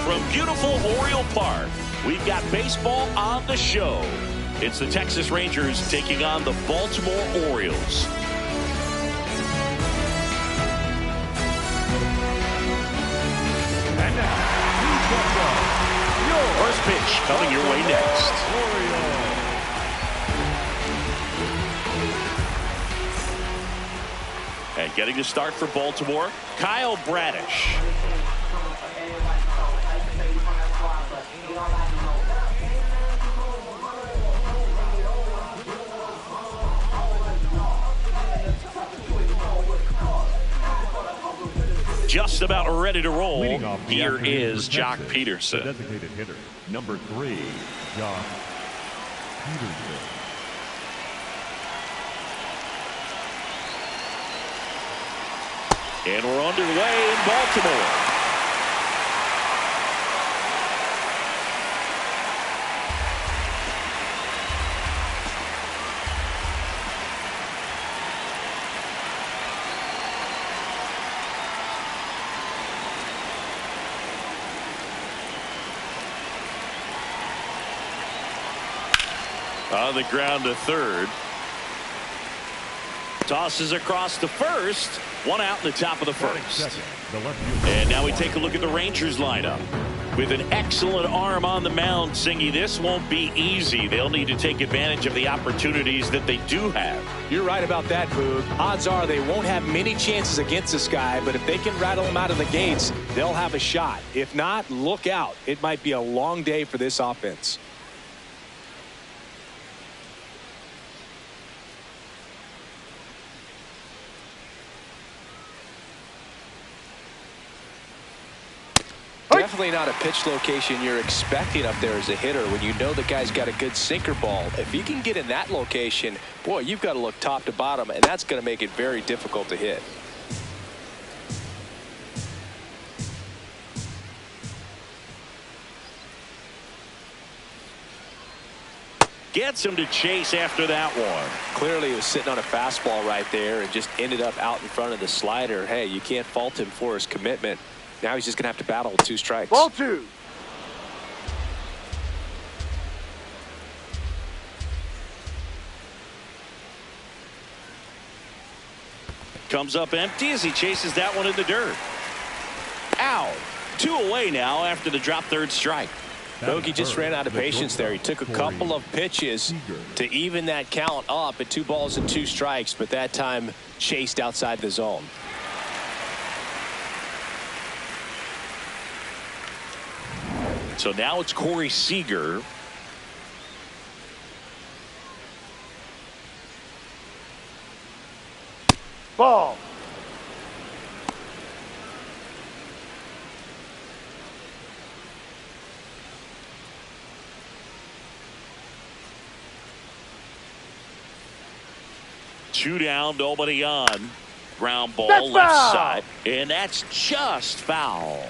From beautiful Oriole Park, we've got baseball on the show. It's the Texas Rangers taking on the Baltimore Orioles. And now, first pitch coming your way next. And getting to start for Baltimore, Kyle Bradish. Just about ready to roll. Here is Joc Pederson. The designated hitter, number 3, Joc Pederson. And we're underway in Baltimore. On the ground to third. Tosses across to first. One out in the top of the first. And now we take a look at the Rangers lineup. With an excellent arm on the mound, Singy, this won't be easy. They'll need to take advantage of the opportunities that they do have. You're right about that, Boog. Odds are they won't have many chances against this guy, but if they can rattle him out of the gates, they'll have a shot. If not, look out. It might be a long day for this offense. Definitely not a pitch location you're expecting up there as a hitter when you know the guy's got a good sinker ball. If he can get in that location, boy, you've got to look top to bottom, and that's going to make it very difficult to hit. Gets him to chase after that one. Clearly he was sitting on a fastball right there and just ended up out in front of the slider. Hey, you can't fault him for his commitment. Now he's just going to have to battle with 2 strikes. Ball 2. Comes up empty as he chases that one in the dirt. Out. 2 away now after the drop third strike. Bogey just ran out of patience there. He took a couple of pitches to even that count up at 2 balls and 2 strikes, but that time chased outside the zone. So now it's Corey Seager. Ball. Two down, nobody on. Ground ball, that's left foul. side. And that's just foul.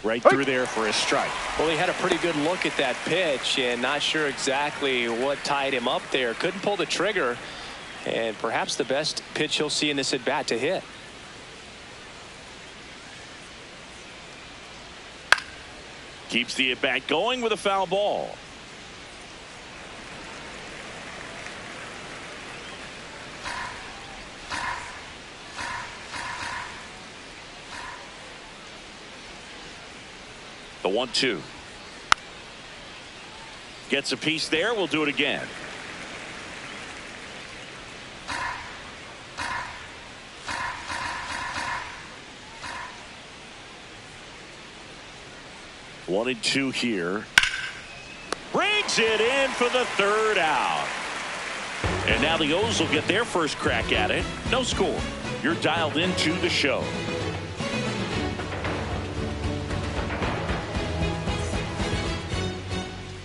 Right through there for a strike. Well, he had a pretty good look at that pitch and not sure exactly what tied him up there. Couldn't pull the trigger, and perhaps the best pitch he'll see in this at bat to hit. Keeps the at bat going with a foul ball. The 1-2. Gets a piece there. We'll do it again. One and 2 here. Brings it in for the 3rd out. And now the O's will get their first crack at it. No score. You're dialed into the show.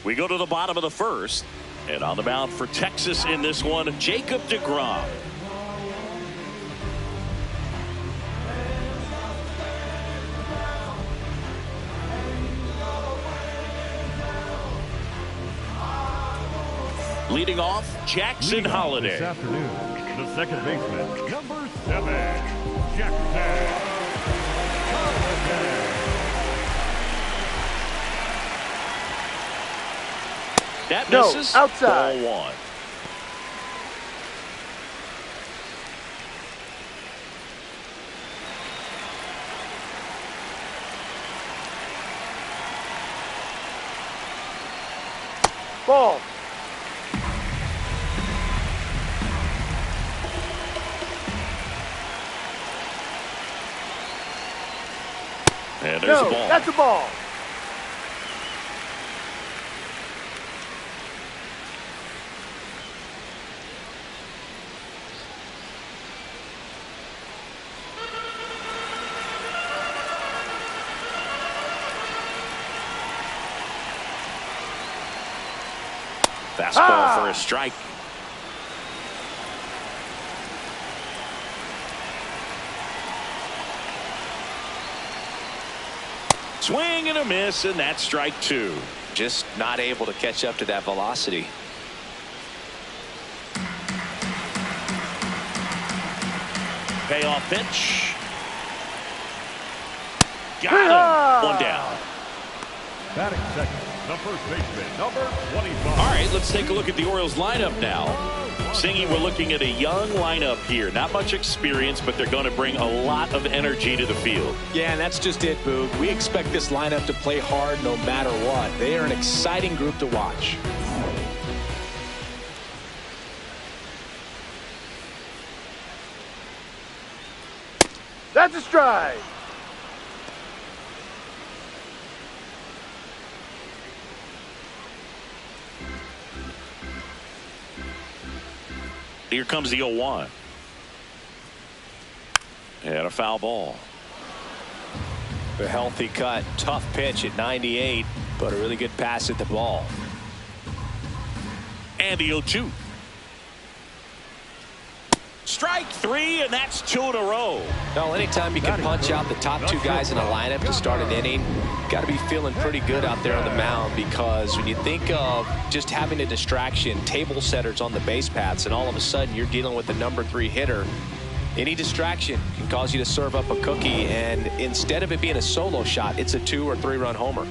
We go to the bottom of the 1st. And on the mound for Texas in this one, Jacob deGrom. Leading off, Jackson Holliday. This afternoon, the second baseman, number 7, Jackson Holliday. That misses. Outside. Ball 1. Ball. And there's a ball. That's a ball. Fastball for a strike. Swing and a miss, and that's strike 2. Just not able to catch up to that velocity. Payoff pitch. Got him. One down. Batting second, the first baseman, number 25. All right, let's take a look at the Orioles lineup now. Singy, we're looking at a young lineup here. Not much experience, but they're going to bring a lot of energy to the field. Yeah, and that's just it, Boog. We expect this lineup to play hard no matter what. They are an exciting group to watch. That's a strike. Here comes the 0-1. And a foul ball. A healthy cut. Tough pitch at 98, but a really good pass at the ball. And the 0-2. Strike 3, and that's 2 in a row. Well, anytime you can punch out the top 2 guys in a lineup to start an inning, got to be feeling pretty good out there on the mound, because when you think of just having a distraction, table setters on the base paths, and all of a sudden you're dealing with the number 3 hitter, any distraction can cause you to serve up a cookie, and instead of it being a solo shot, it's a 2 or 3 run homer.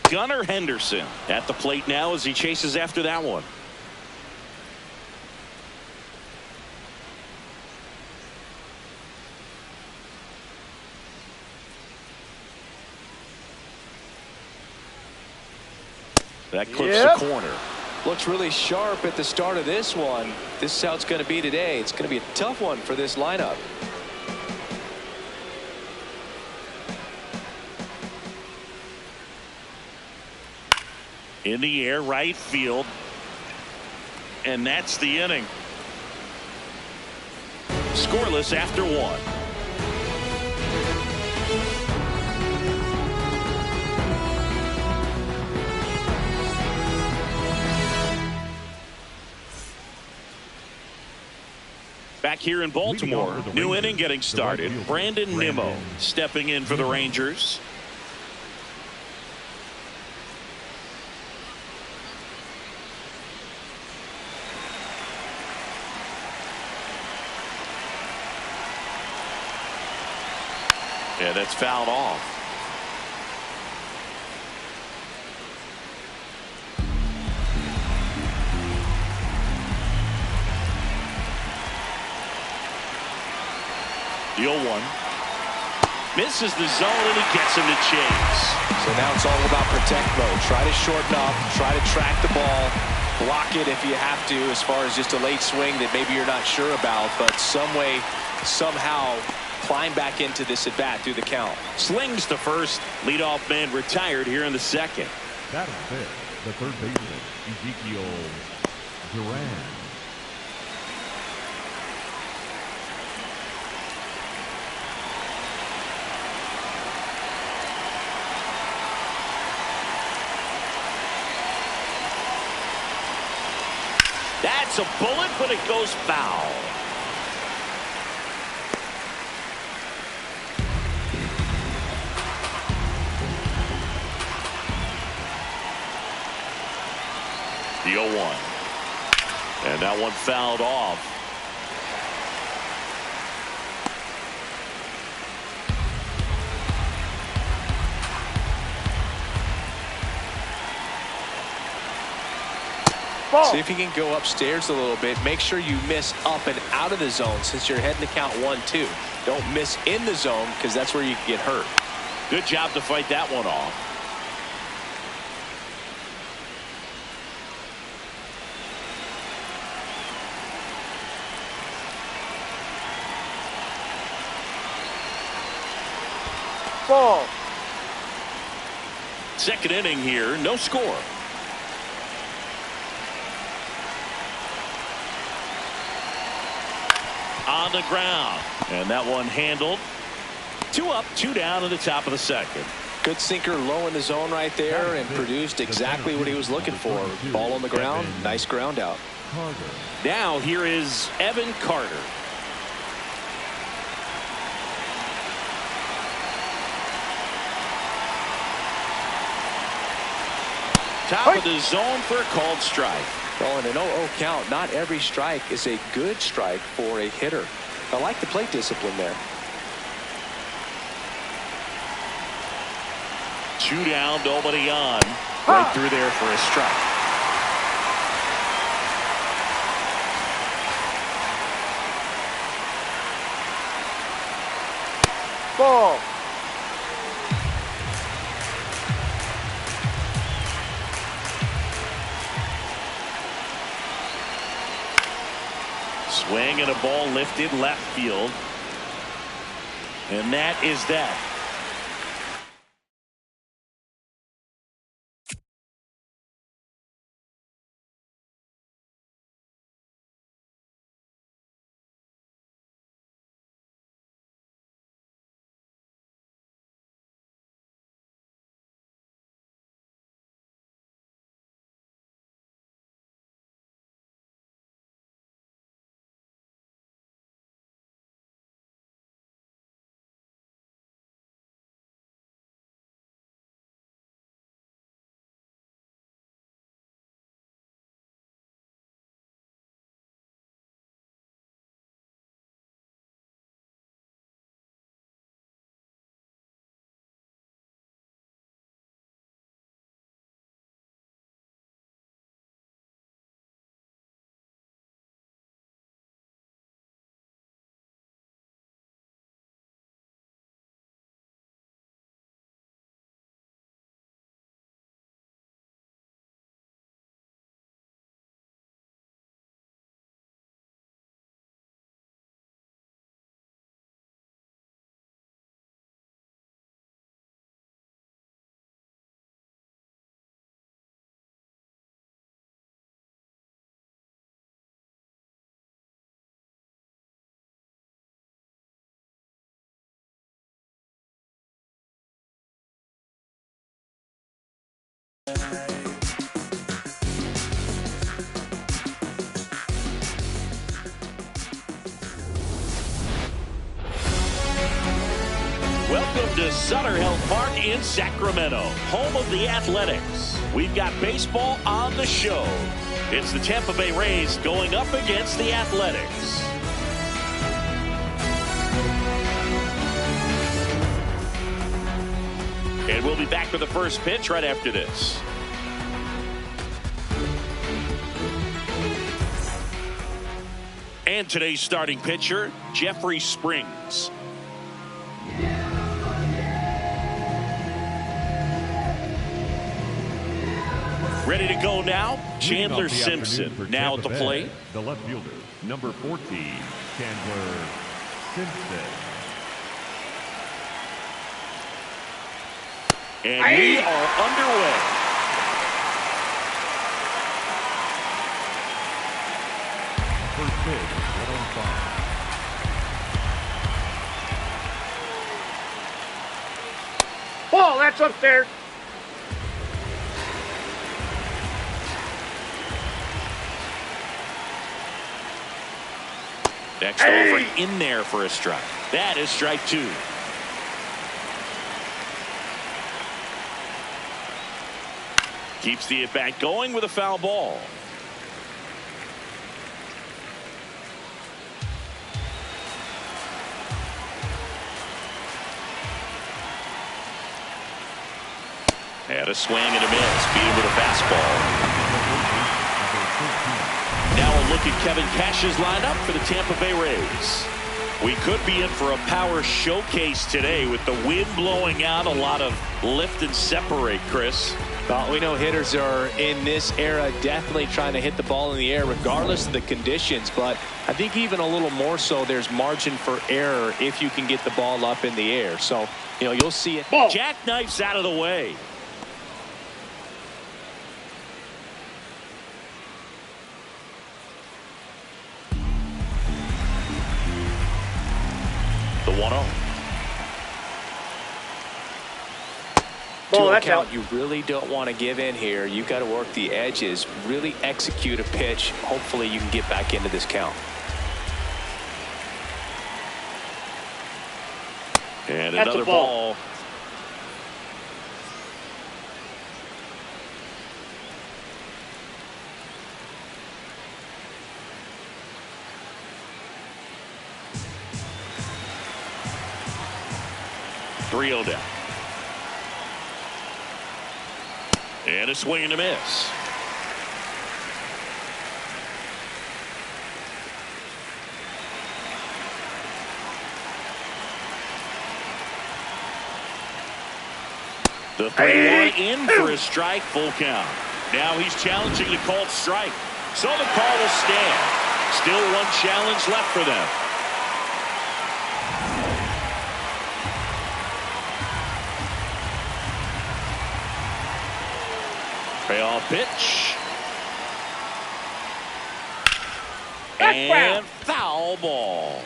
Gunnar Henderson at the plate now as he chases after that one. That clips the corner. Looks really sharp at the start of this one. This is how it's going to be today. It's going to be a tough one for this lineup. In the air, right field. And that's the inning. Scoreless after 1. Back here in Baltimore, new inning getting started. Brandon Nimmo stepping in for the Rangers. Yeah, that's fouled off. The 0-1. Misses the zone, and he gets him to chase. So now it's all about protect mode. Try to shorten up, try to track the ball, block it if you have to, as far as just a late swing that maybe you're not sure about, but some way, somehow climb back into this at bat through the count. Slings to first. Leadoff man retired here in the second. Batting fifth, the third baseman, Ezekiel Duran. That's a bullet, but it goes foul. The 0-1. And that one fouled off. See if you can go upstairs a little bit. Make sure you miss up and out of the zone since you're heading to count 1-2. Don't miss in the zone because that's where you can get hurt. Good job to fight that one off. Ball. Second inning here, no score. On the ground, and that one handled. 2 up, 2 down in the top of the second. Good sinker low in the zone right there and produced exactly what he was looking for. Ball on the ground, nice ground out. Now here is Evan Carter. Top of the zone for a called strike. Well, in an 0-0 count, not every strike is a good strike for a hitter. I like the plate discipline there. 2 down, nobody on. Right through there for a strike. Ball. Swing and a ball lifted left field. And that is that. Welcome to Sutter Health Park in Sacramento, home of the Athletics. We've got baseball on the show. It's the Tampa Bay Rays going up against the Athletics. And we'll be back with the first pitch right after this. And today's starting pitcher, Jeffrey Springs. Ready to go now, Chandler Simpson now at the plate. The left fielder, number 14, Chandler Simpson. And we are underway. First pitch, 1-5. Ball, that's up there. Next over in there for a strike. That is strike 2. Keeps the at-bat going with a foul ball. And a swing and a miss. Beat him with a fastball. Now a look at Kevin Cash's lineup for the Tampa Bay Rays. We could be in for a power showcase today with the wind blowing out, a lot of lift and separate, Chris. Well, we know hitters are in this era definitely trying to hit the ball in the air regardless of the conditions, but I think even a little more so there's margin for error if you can get the ball up in the air. So, you know, you'll see it. Ball. Jackknife's out of the way. The 1-0. Ball, To a that's count, out. you really don't want to give in here. You've got to work the edges, really execute a pitch. Hopefully you can get back into this count. And That's another a ball. ball. Three-0 down. And a swing and a miss. The 3-1 in for a strike, full count. Now he's challenging the called strike. So the call will stand. Still one challenge left for them. Payoff pitch. And foul ball.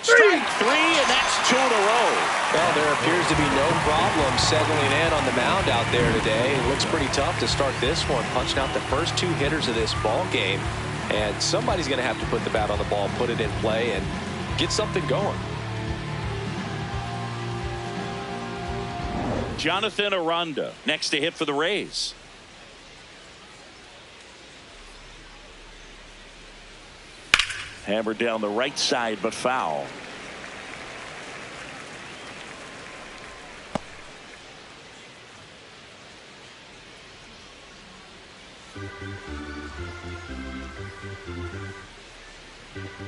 Strike three, and that's 2 in a row. Well, there appears to be no problem settling in on the mound out there today. It looks pretty tough to start this one, punching out the first two hitters of this ball game. And somebody's going to have to put the bat on the ball, put it in play, and get something going. Jonathan Aranda next to hit for the Rays. Hammered down the right side, but foul.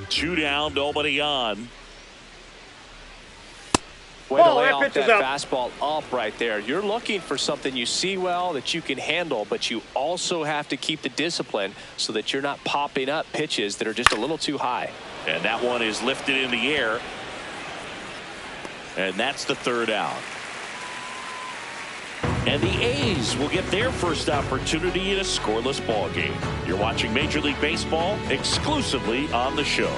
Two down, nobody on. Way to Oh, lay that off pitch is that up. fastball up right there. You're looking for something you see well that you can handle, but you also have to keep the discipline so that you're not popping up pitches that are just a little too high. And that one is lifted in the air. And that's the third out. And the A's will get their first opportunity in a scoreless ball game. You're watching Major League Baseball exclusively on the show.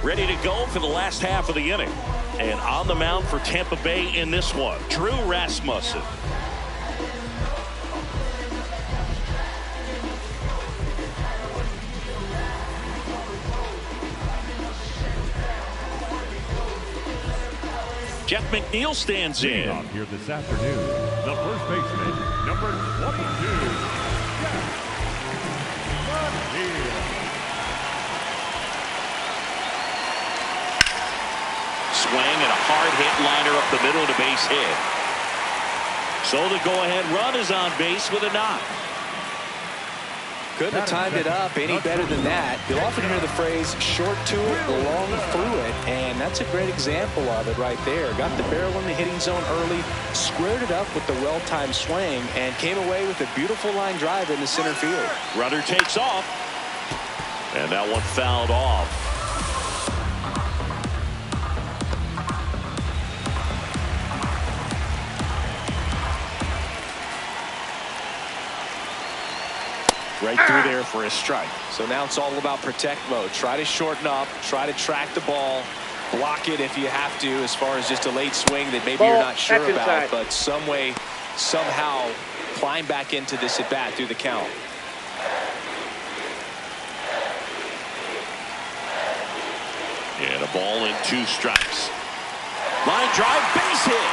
Ready to go for the last half of the inning. And on the mound for Tampa Bay in this one, Drew Rasmussen. Jeff McNeil stands in. Out here this afternoon, the first baseman, number 22, Jeff McNeil. Swing and a hard hit liner up the middle to base hit. So the go-ahead run is on base with a knock. Couldn't have timed it up any better than that. You'll often hear the phrase short to it, long through it, and that's a great example of it right there. Got the barrel in the hitting zone early, squared it up with the well-timed swing, and came away with a beautiful line drive in the center field. Runner takes off. And that one fouled off. Right through there for a strike. So now it's all about protect mode. Try to shorten up, try to track the ball, block it if you have to, as far as just a late swing that maybe you're not sure about, but some way, somehow climb back into this at bat through the count. And a ball and 2 strikes. Line drive, base hit.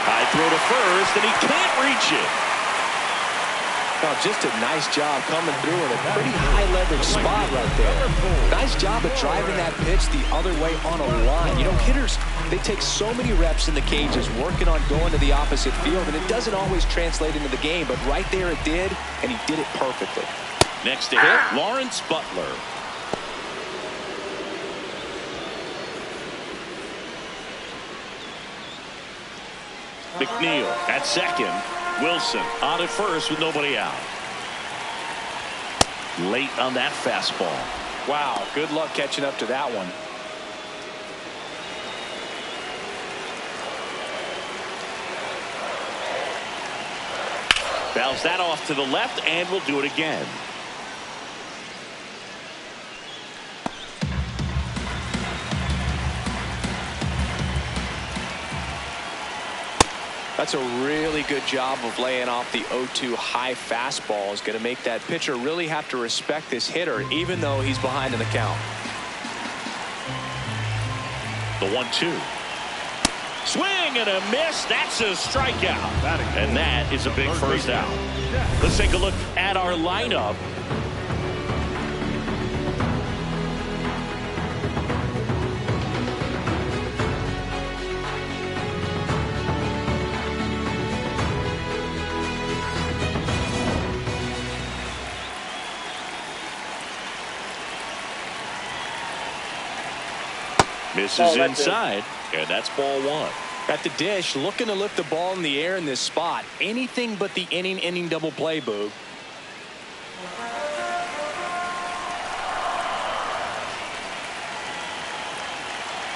High throw to first, and he can't reach it. Well, just a nice job coming through in a pretty high leverage spot right there. Nice job of driving that pitch the other way on a line. You know, hitters, they take so many reps in the cages working on going to the opposite field, and it doesn't always translate into the game, but right there it did, and he did it perfectly. Next to hit, Lawrence Butler. McNeil at second. Wilson on at first with nobody out. Late on that fastball. Wow, good luck catching up to that one. Fouls that off to the left, and we'll do it again. That's a really good job of laying off the 0-2 high fastball. Is going to make that pitcher really have to respect this hitter, even though he's behind in the count. The 1-2. Swing and a miss. That's a strikeout. And that is a big first out. Let's take a look at our lineup. Misses inside, and that's ball 1. At the dish, looking to lift the ball in the air in this spot. Anything but the inning double play, Boog.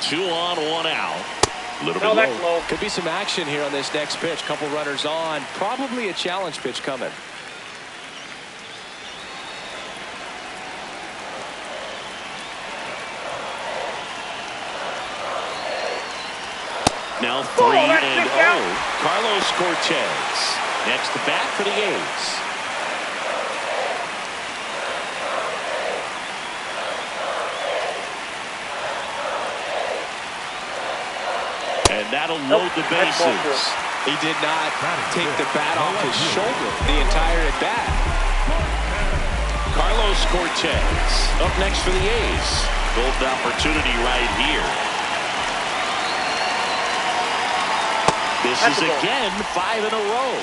Two on, 1 out. A little bit low. Could be some action here on this next pitch. Couple runners on. Probably a challenge pitch coming. Now 3-0. Carlos Cortez next to bat for the A's. And that'll load the bases. He did not take the bat off his shoulder the entire at bat. Carlos Cortez up next for the A's. Golden opportunity right here. This is again 5 in a row.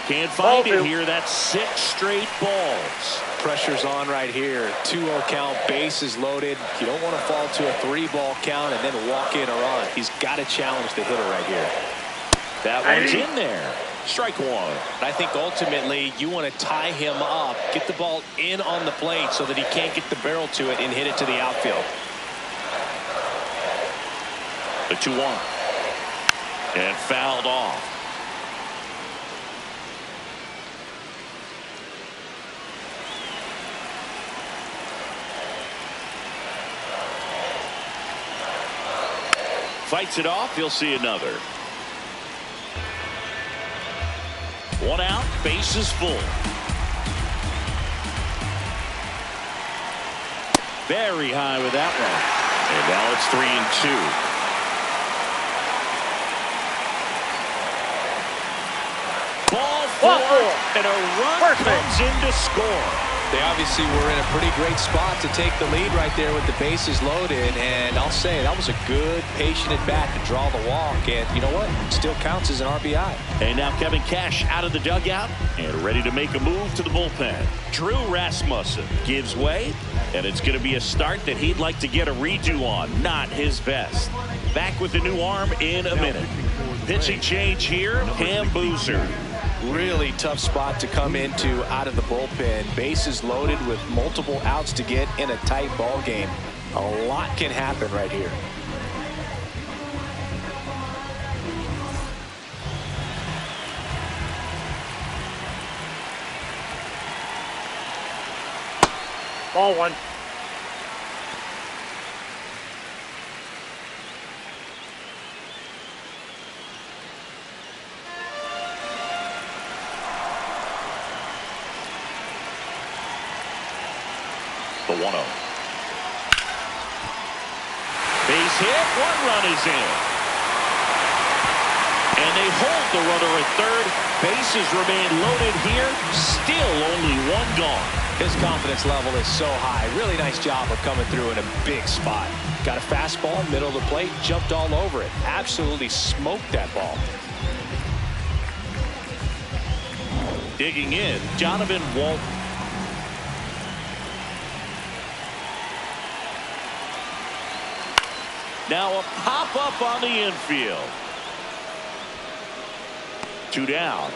Can't find it here. That's 6 straight balls. Pressure's on right here. 2-0 count, bases loaded. You don't want to fall to a 3-ball count and then walk in or on. He's got to challenge the hitter right here. That one's in there. Strike 1. I think ultimately you want to tie him up, get the ball in on the plate so that he can't get the barrel to it and hit it to the outfield. The 2-1. And fouled off. Fights it off. You'll see another. 1 out, bases full. Very high with that one. And now it's 3-2. Ball 4, and a run comes in to score. They obviously were in a pretty great spot to take the lead right there with the bases loaded, and I'll say that was a good, patient at bat to draw the walk, and you know what? Still counts as an RBI. And now Kevin Cash out of the dugout and ready to make a move to the bullpen. Drew Rasmussen gives way, and it's going to be a start that he'd like to get a redo on. Not his best. Back with the new arm in a minute. Pitching change here, Cam Boozer. Really tough spot to come into out of the bullpen. Bases loaded with multiple outs to get in a tight ball game. A lot can happen right here. Ball one. The 1-0. Base hit. One run is in. And they hold the runner at third. Bases remain loaded here. Still only one gone. His confidence level is so high. Really nice job of coming through in a big spot. Got a fastball, middle of the plate, jumped all over it. Absolutely smoked that ball. Digging in, Jonathan Walton. Now a pop-up on the infield. 2 down.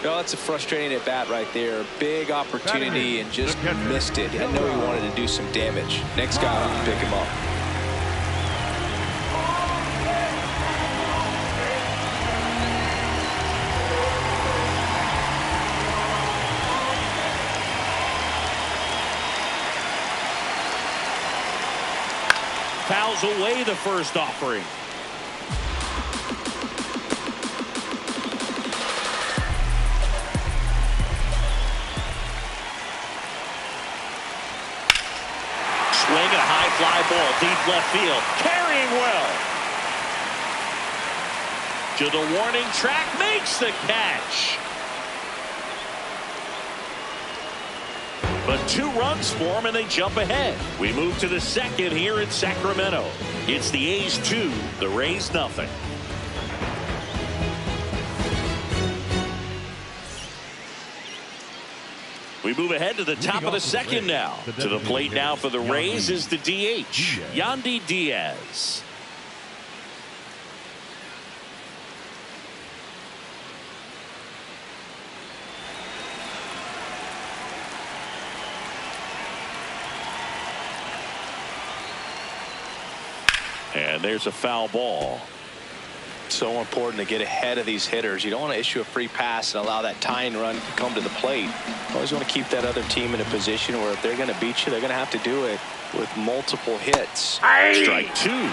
Oh, it's a frustrating at bat right there. Big opportunity and just missed it. I know he wanted to do some damage. Next guy will pick him up. Fouls away the first offering. Swing and a high fly ball deep left field. Carrying well. To the warning track, makes the catch. But 2 runs for them and they jump ahead. We move to the second here in Sacramento. It's the A's 2, the Rays nothing. We move ahead to the top of the second now. To the plate now for the Rays is the DH, Yandy Diaz. And there's a foul ball. So important to get ahead of these hitters. You don't want to issue a free pass and allow that tying run to come to the plate. You always want to keep that other team in a position where if they're going to beat you, they're going to have to do it with multiple hits. Strike 2.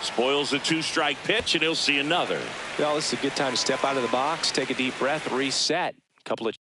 Spoils the 2-strike pitch, and he'll see another. Well, this is a good time to step out of the box, take a deep breath, reset. Couple of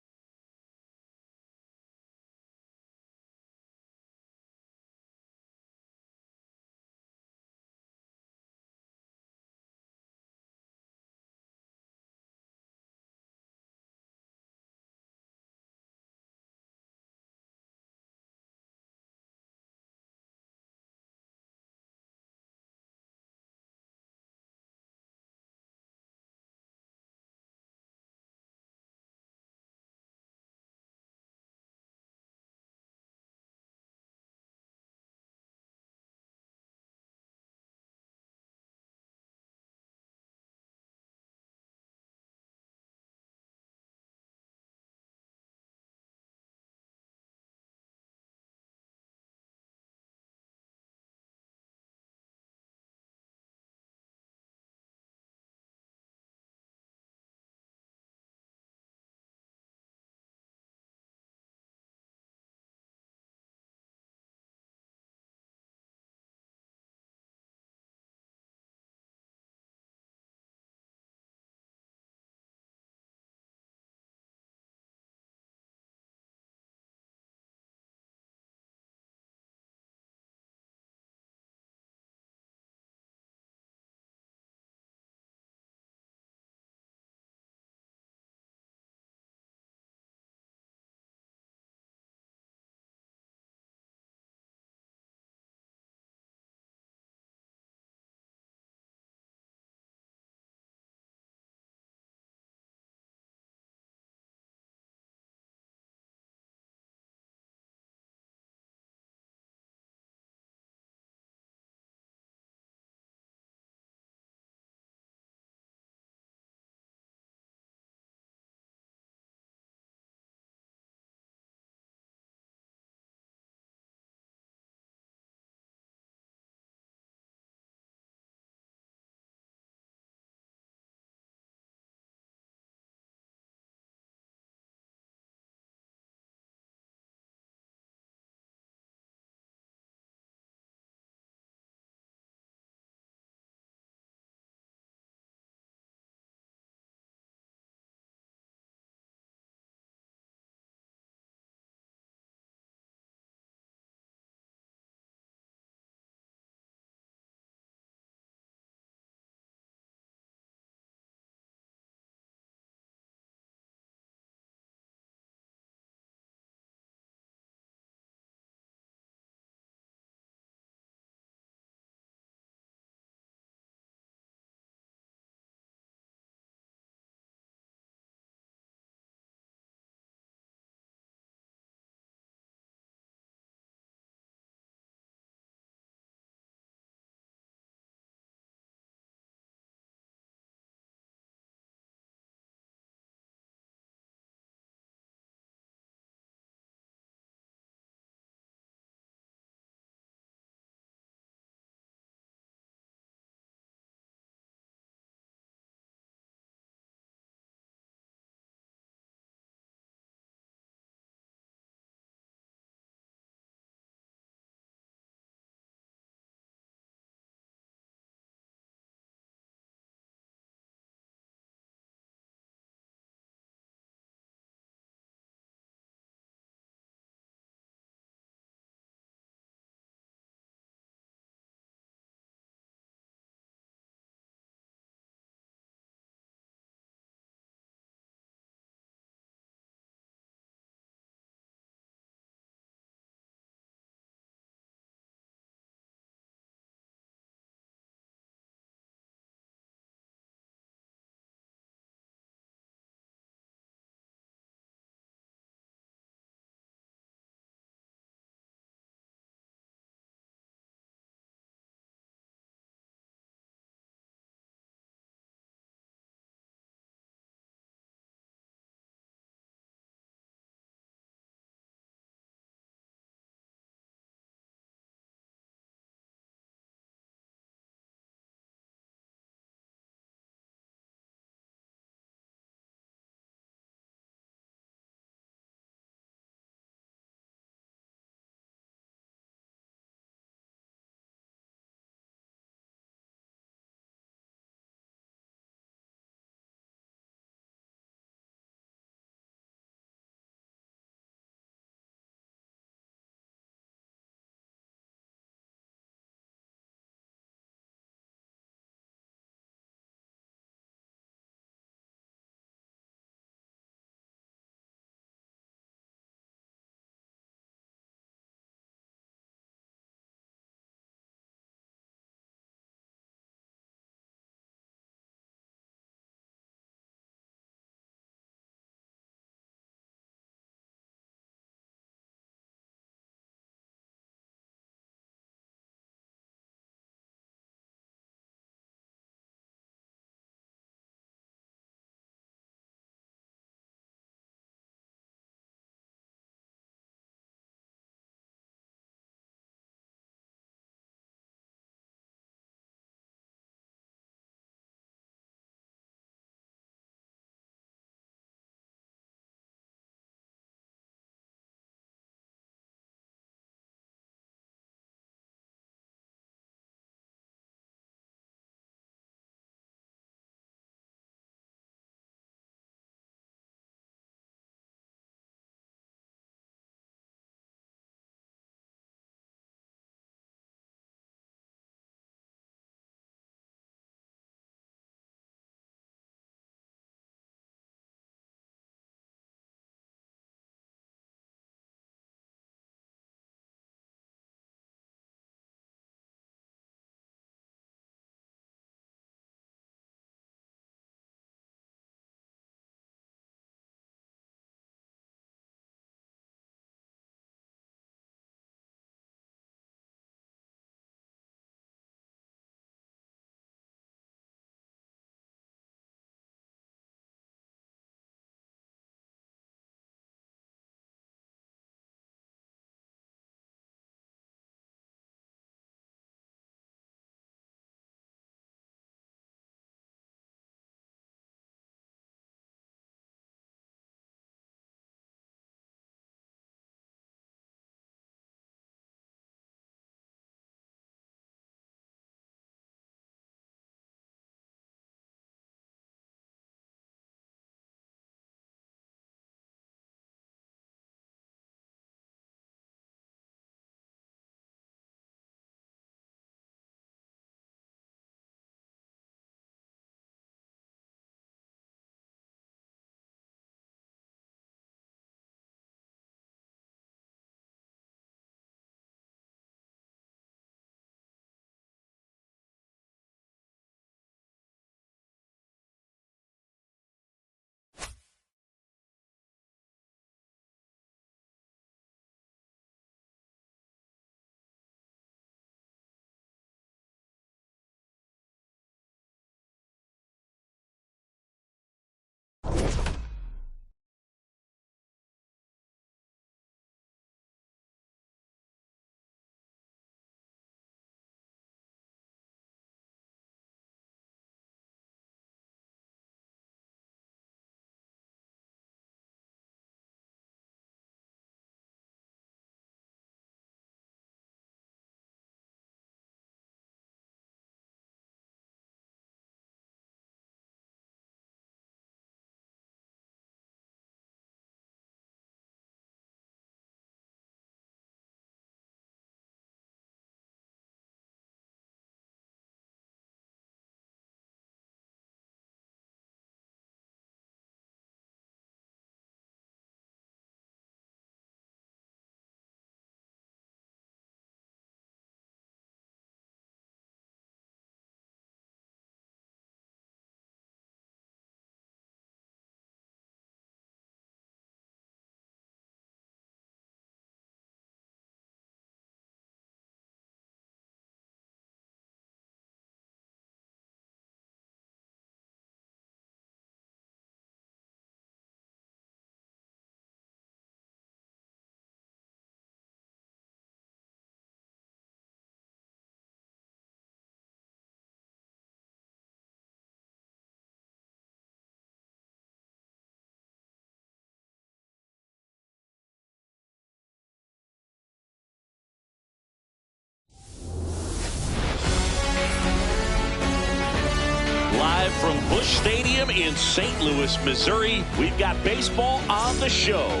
Live from Busch Stadium in St. Louis, Missouri, we've got baseball on the show.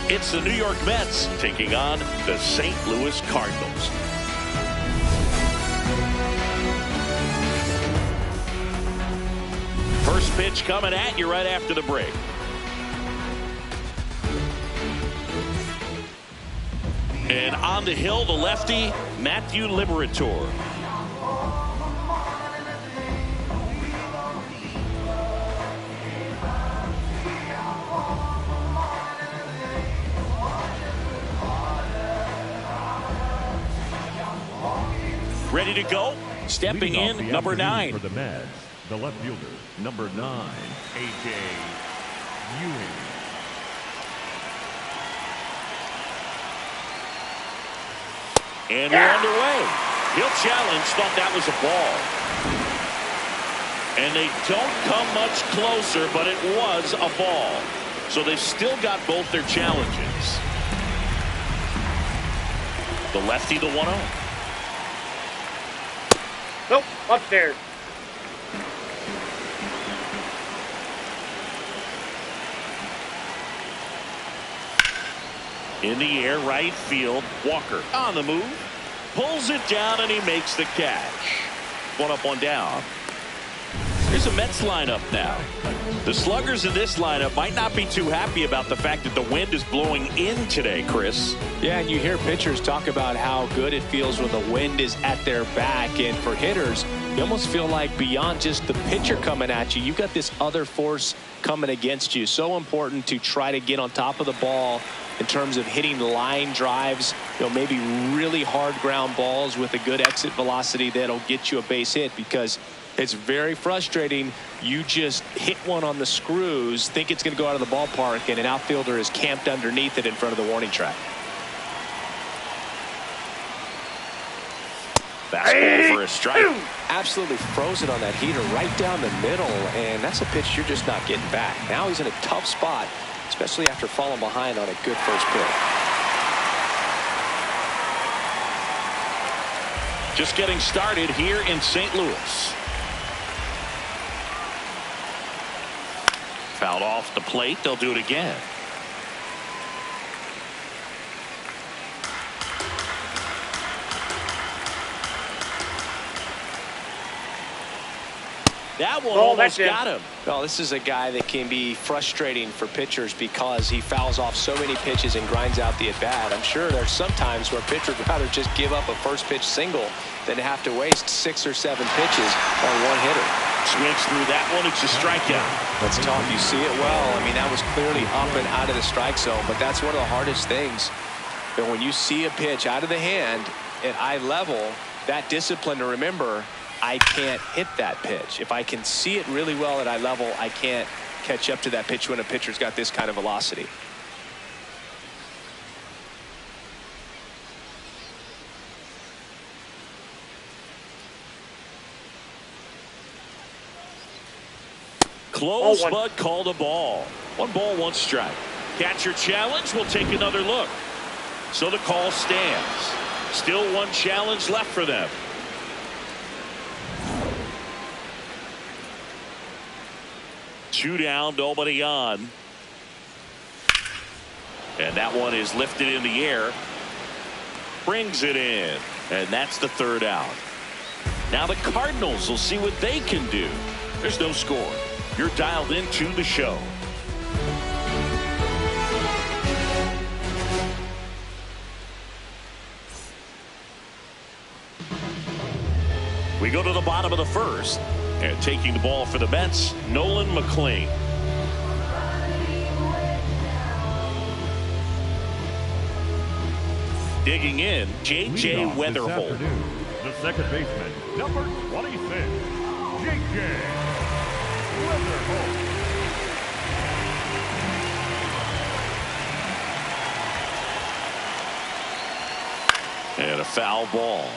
It's the New York Mets taking on the St. Louis Cardinals. First pitch coming at you right after the break. And on the hill, the lefty, Matthew Liberatore. Ready to go? Stepping in, number 9. For the Mets, the left fielder, number 9, A.J. Ewing. And we're underway. He'll challenge, thought that was a ball. And they don't come much closer, but it was a ball. So they've still got both their challenges. The lefty, the 1-0. Nope, upstairs. In the air, right field. Walker on the move. Pulls it down, and he makes the catch. 1 up, 1 down. Here's a Mets lineup now. The sluggers in this lineup might not be too happy about the fact that the wind is blowing in today, Chris. Yeah, and you hear pitchers talk about how good it feels when the wind is at their back. And for hitters, you almost feel like beyond just the pitcher coming at you, you've got this other force coming against you. So important to try to get on top of the ball in terms of hitting line drives, maybe really hard ground balls with a good exit velocity that'll get you a base hit, because it's very frustrating. You just hit one on the screws, think it's going to go out of the ballpark, and an outfielder is camped underneath it in front of the warning track. Fastball for a strike. Absolutely frozen on that heater right down the middle, and that's a pitch you're just not getting back. Now he's in a tough spot, especially after falling behind on a good first pitch. Just getting started here in St. Louis. Fouled off the plate. They'll do it again. That one almost got him. Well, this is a guy that can be frustrating for pitchers because he fouls off so many pitches and grinds out the at-bat. I'm sure there's some times where a pitcher would rather just give up a first pitch single than to have to waste 6 or 7 pitches on one hitter. Swings through that one. It's a strikeout. That's tough. You see it well. I mean, that was clearly up and out of the strike zone, but that's one of the hardest things. And when you see a pitch out of the hand at eye level, that discipline to remember, I can't hit that pitch. If I can see it really well at eye level, I can't catch up to that pitch when a pitcher's got this kind of velocity. Close, but called a ball. 1 ball, 1 strike. Catcher challenge. We'll take another look. So the call stands. Still 1 challenge left for them. Two down, nobody on. And that one is lifted in the air. Brings it in. And that's the 3rd out. Now the Cardinals will see what they can do. There's no score. You're dialed into the show. We go to the bottom of the 1st. And taking the ball for the Mets, Nolan McLean. Digging in, J.J. Weatherholt. The second baseman, number 26, J.J. Weatherholt. And a foul ball.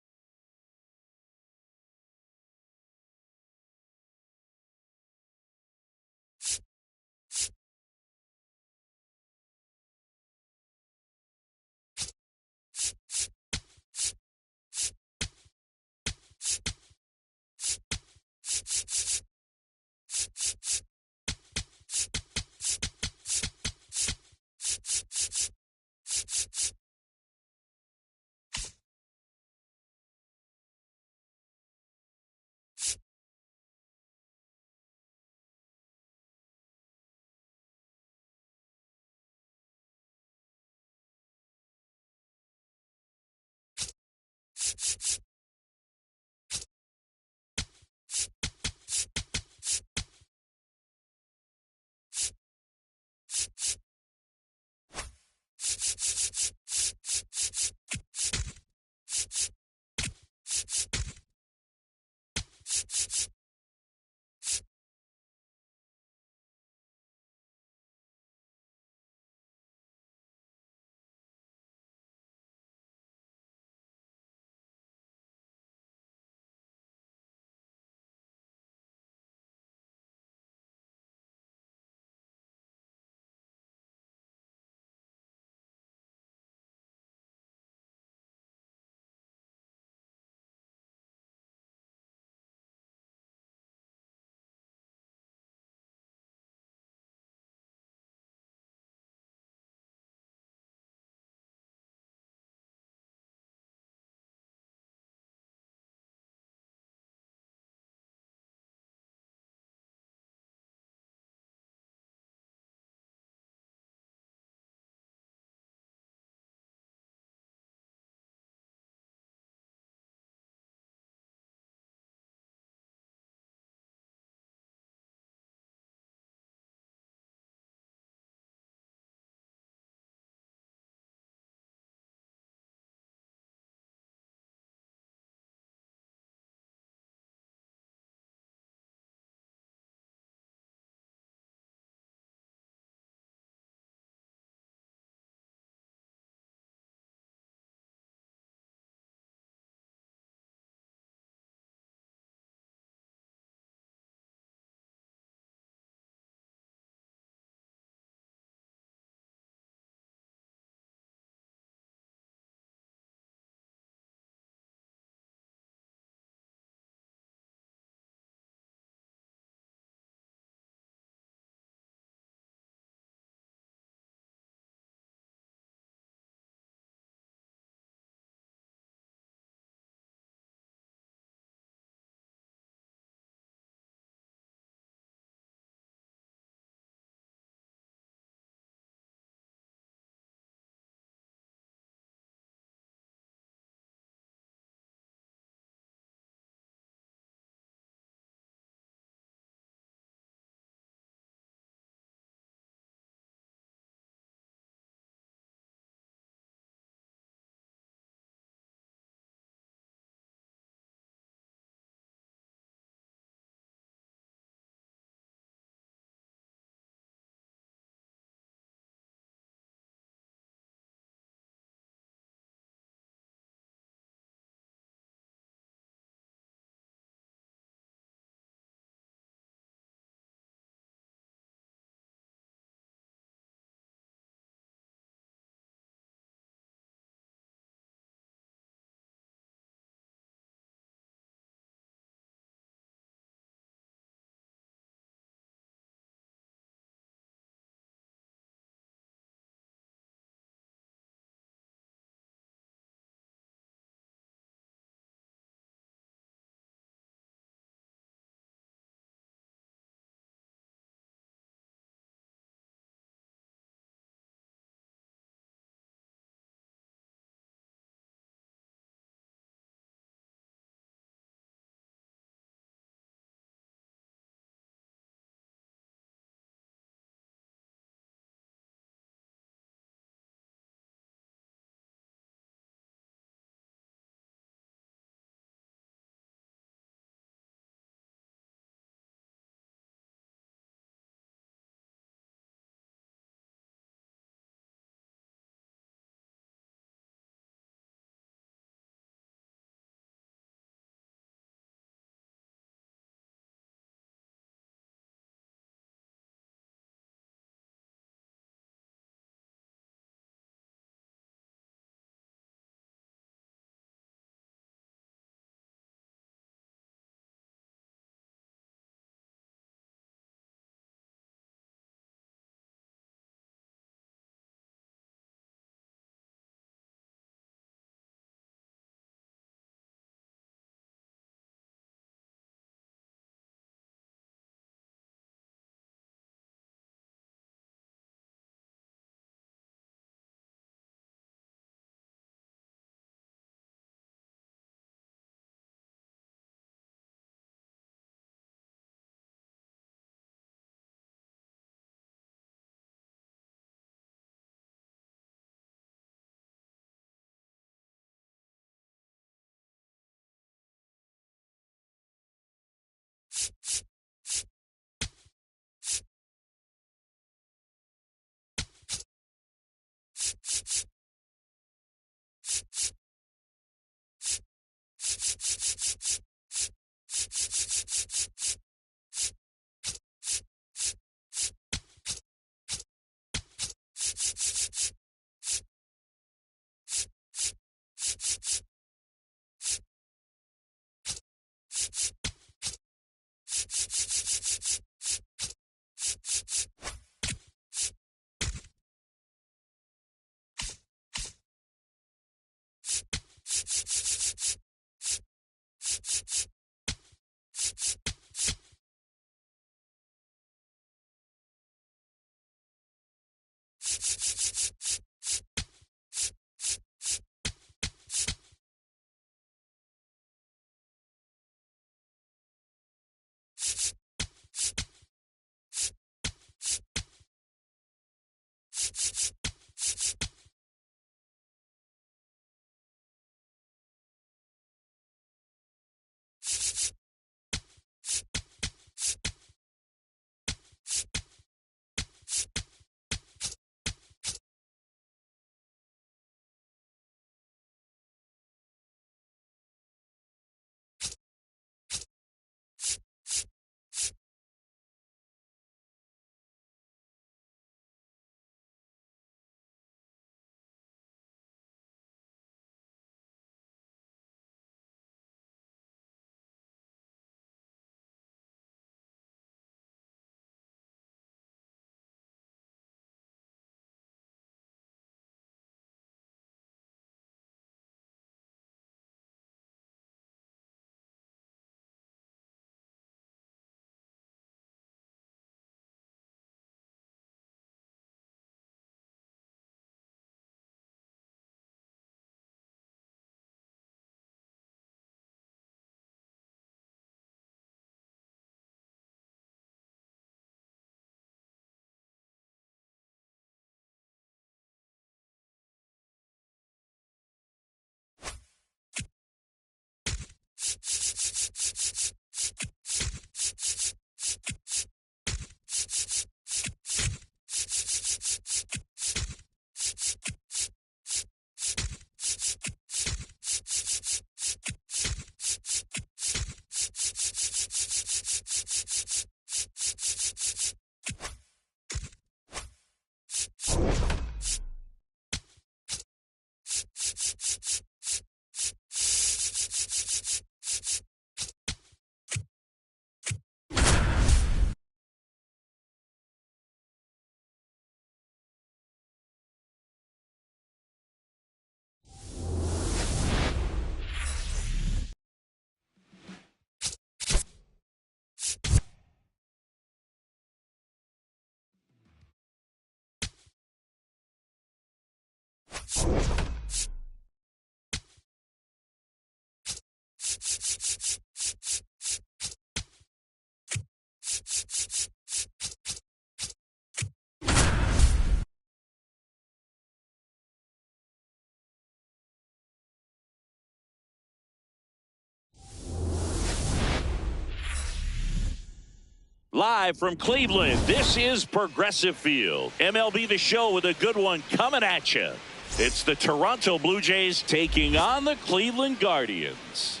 Live from Cleveland, this is Progressive Field. MLB The Show with a good one coming at you. It's the Toronto Blue Jays taking on the Cleveland Guardians.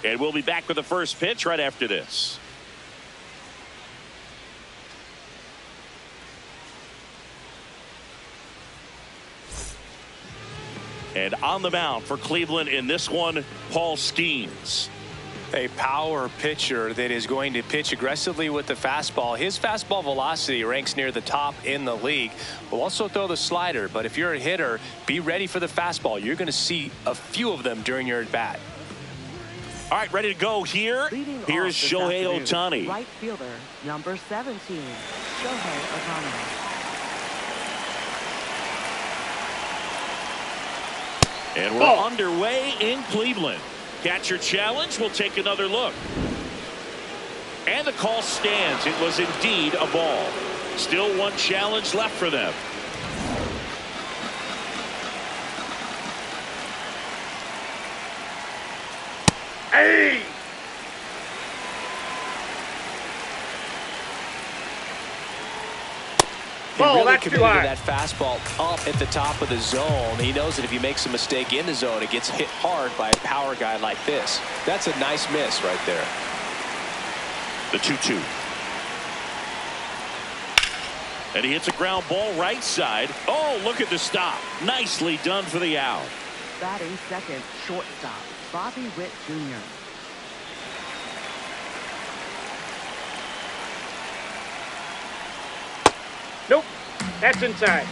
And we'll be back with the first pitch right after this. And on the mound for Cleveland in this one, Paul Skeens. A power pitcher that is going to pitch aggressively with the fastball. His fastball velocity ranks near the top in the league. Will also throw the slider, but if you're a hitter, be ready for the fastball. You're going to see a few of them during your at bat. All right, ready to go here. Here's Shohei Ohtani. Right fielder, number 17, Shohei Ohtani. And we're underway in Cleveland. Catcher challenge. We'll take another look. And the call stands. It was indeed a ball. Still one challenge left for them. Hey! He really committed to that fastball up at the top of the zone. He knows that if he makes a mistake in the zone, it gets hit hard by a power guy like this. That's a nice miss right there. The 2-2. And he hits a ground ball right side. Oh, look at the stop. Nicely done for the out. Batting second, shortstop, Bobby Witt Jr. Nope, that's inside.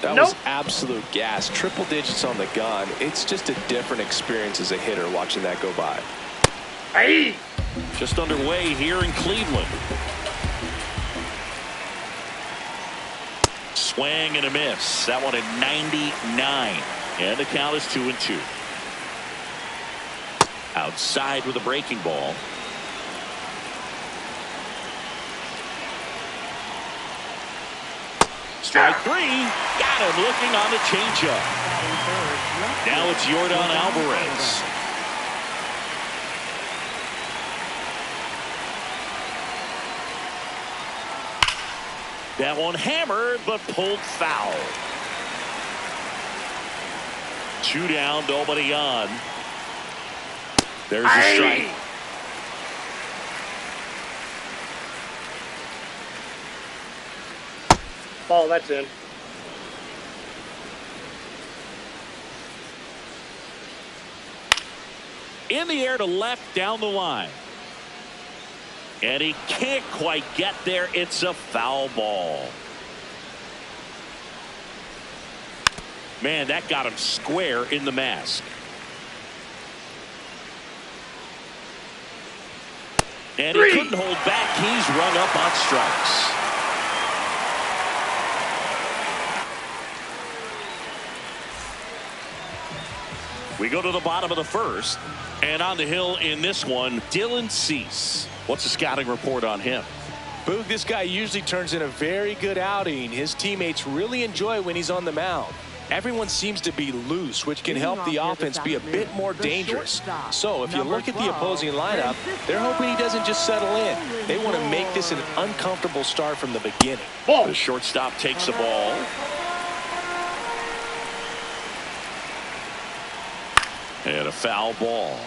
That was absolute gas. Triple digits on the gun. It's just a different experience as a hitter watching that go by. Hey! Just underway here in Cleveland. Swing and a miss. That one at 99. And the count is 2-2. Outside with a breaking ball. Strike three. Got him looking on the changeup. Now it's Yordan Alvarez. That one hammered but pulled foul. 2 down, nobody on. There's a strike. Ball, that's in. In the air to left down the line. And he can't quite get there. It's a foul ball. Man, that got him square in the mask. And he couldn't hold back. He's rung up on strikes. We go to the bottom of the first. And on the hill in this one, Dylan Cease. What's the scouting report on him? Boog, this guy usually turns in a very good outing. His teammates really enjoy when he's on the mound. Everyone seems to be loose, which can help the offense be a bit more dangerous. So if you look at the opposing lineup, they're hoping he doesn't just settle in. They want to make this an uncomfortable start from the beginning. The shortstop takes the ball. And a foul ball.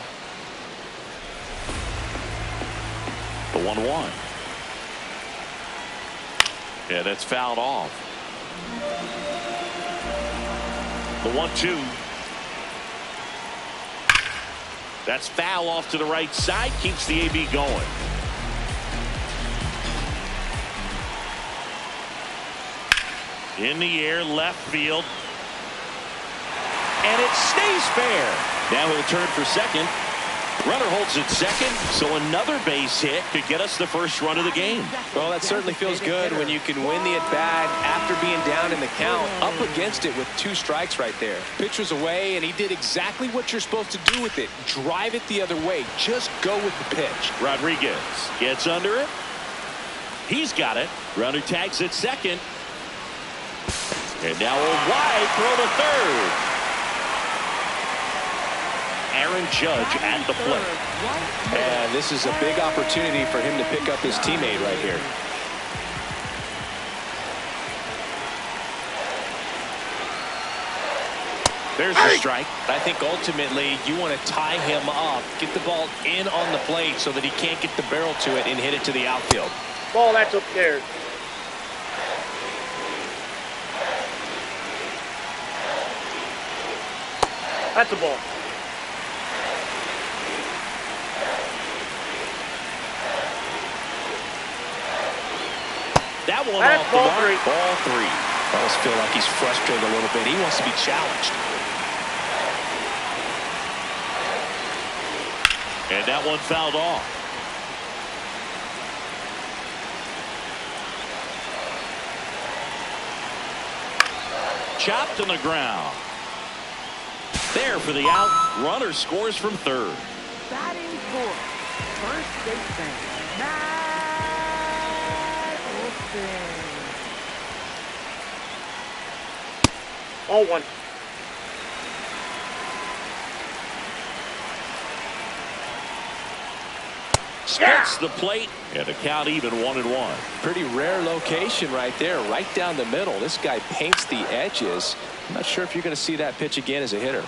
The 1-1. Yeah, that's fouled off. The 1-2. That's foul off to the right side. Keeps the AB going. In the air, left field. And it stays fair. Now he'll turn for second. Runner holds at second, so another base hit could get us the first run of the game. Well, that certainly feels good when you can win the at-bat after being down in the count, up against it with 2 strikes right there. Pitch was away, and he did exactly what you're supposed to do with it. Drive it the other way. Just go with the pitch. Rodriguez gets under it. He's got it. Runner tags at second. And now a wide throw to third. Aaron Judge at the plate. And this is a big opportunity for him to pick up his teammate right here. There's the strike. I think ultimately you want to tie him up, get the ball in on the plate so that he can't get the barrel to it and hit it to the outfield. Ball, that's upstairs. That's a ball. That one That's off the ball mark. three. Ball three. I almost feel like he's frustrated a little bit. He wants to be challenged. And that one fouled off. Chopped on the ground. There for the out. Runner scores from third. Batting fourth, first baseman, Matt Olson. Ball one. Splits the plate, and the count even 1-1. Pretty rare location right there, right down the middle. This guy paints the edges. I'm not sure if you're going to see that pitch again as a hitter.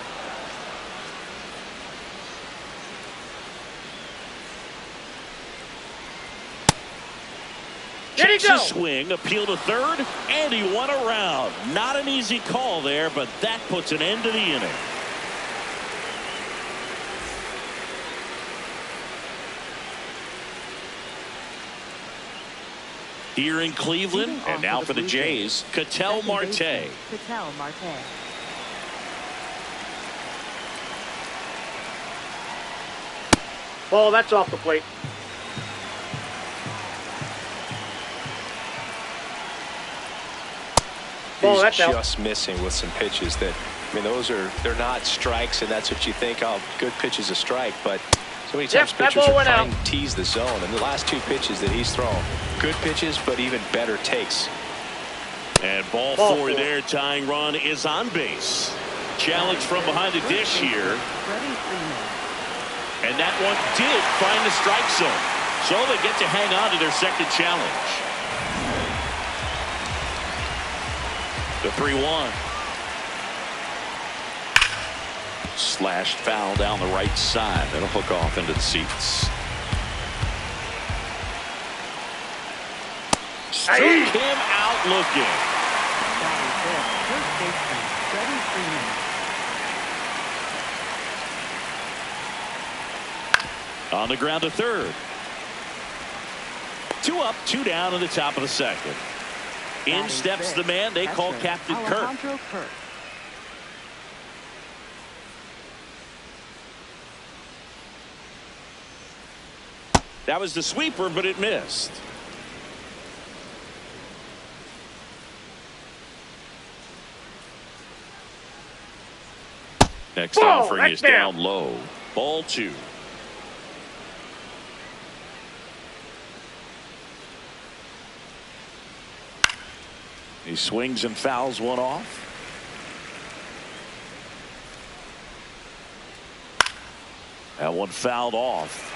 There you go. Swing, appeal to third, and he won around. Not an easy call there, but that puts an end to the inning. Here in Cleveland, and now for the Jays, Ketel Marte. Ketel Marte. Ball, that's off the plate. Ball, He's that's out. just missing with some pitches that, I mean, they're not strikes, and that's what you think, oh, good pitch is a strike, but so many times Yep, that pitchers ball are went trying out. to tease the zone, and the last two pitches that he's thrown, good pitches, but even better takes. And ball Ball four four. there. Tying run is on base. Challenge from behind the dish here. Freddie Freeman. And that one did find the strike zone. So they get to hang on to their second challenge. The 3-1. Slashed foul down the right side. That'll hook off into the seats. Struck him out looking. Batting fifth, first baseman, Freddie Freeman. On the ground to third. 2 up, 2 down in the top of the second. In Batting steps sixth, the man they call catcher, Captain Kirk. Alejandro Kirk. That was the sweeper, but it missed. Next Ball, offering that's is down. down low. Ball 2. He swings and fouls one off. That one fouled off.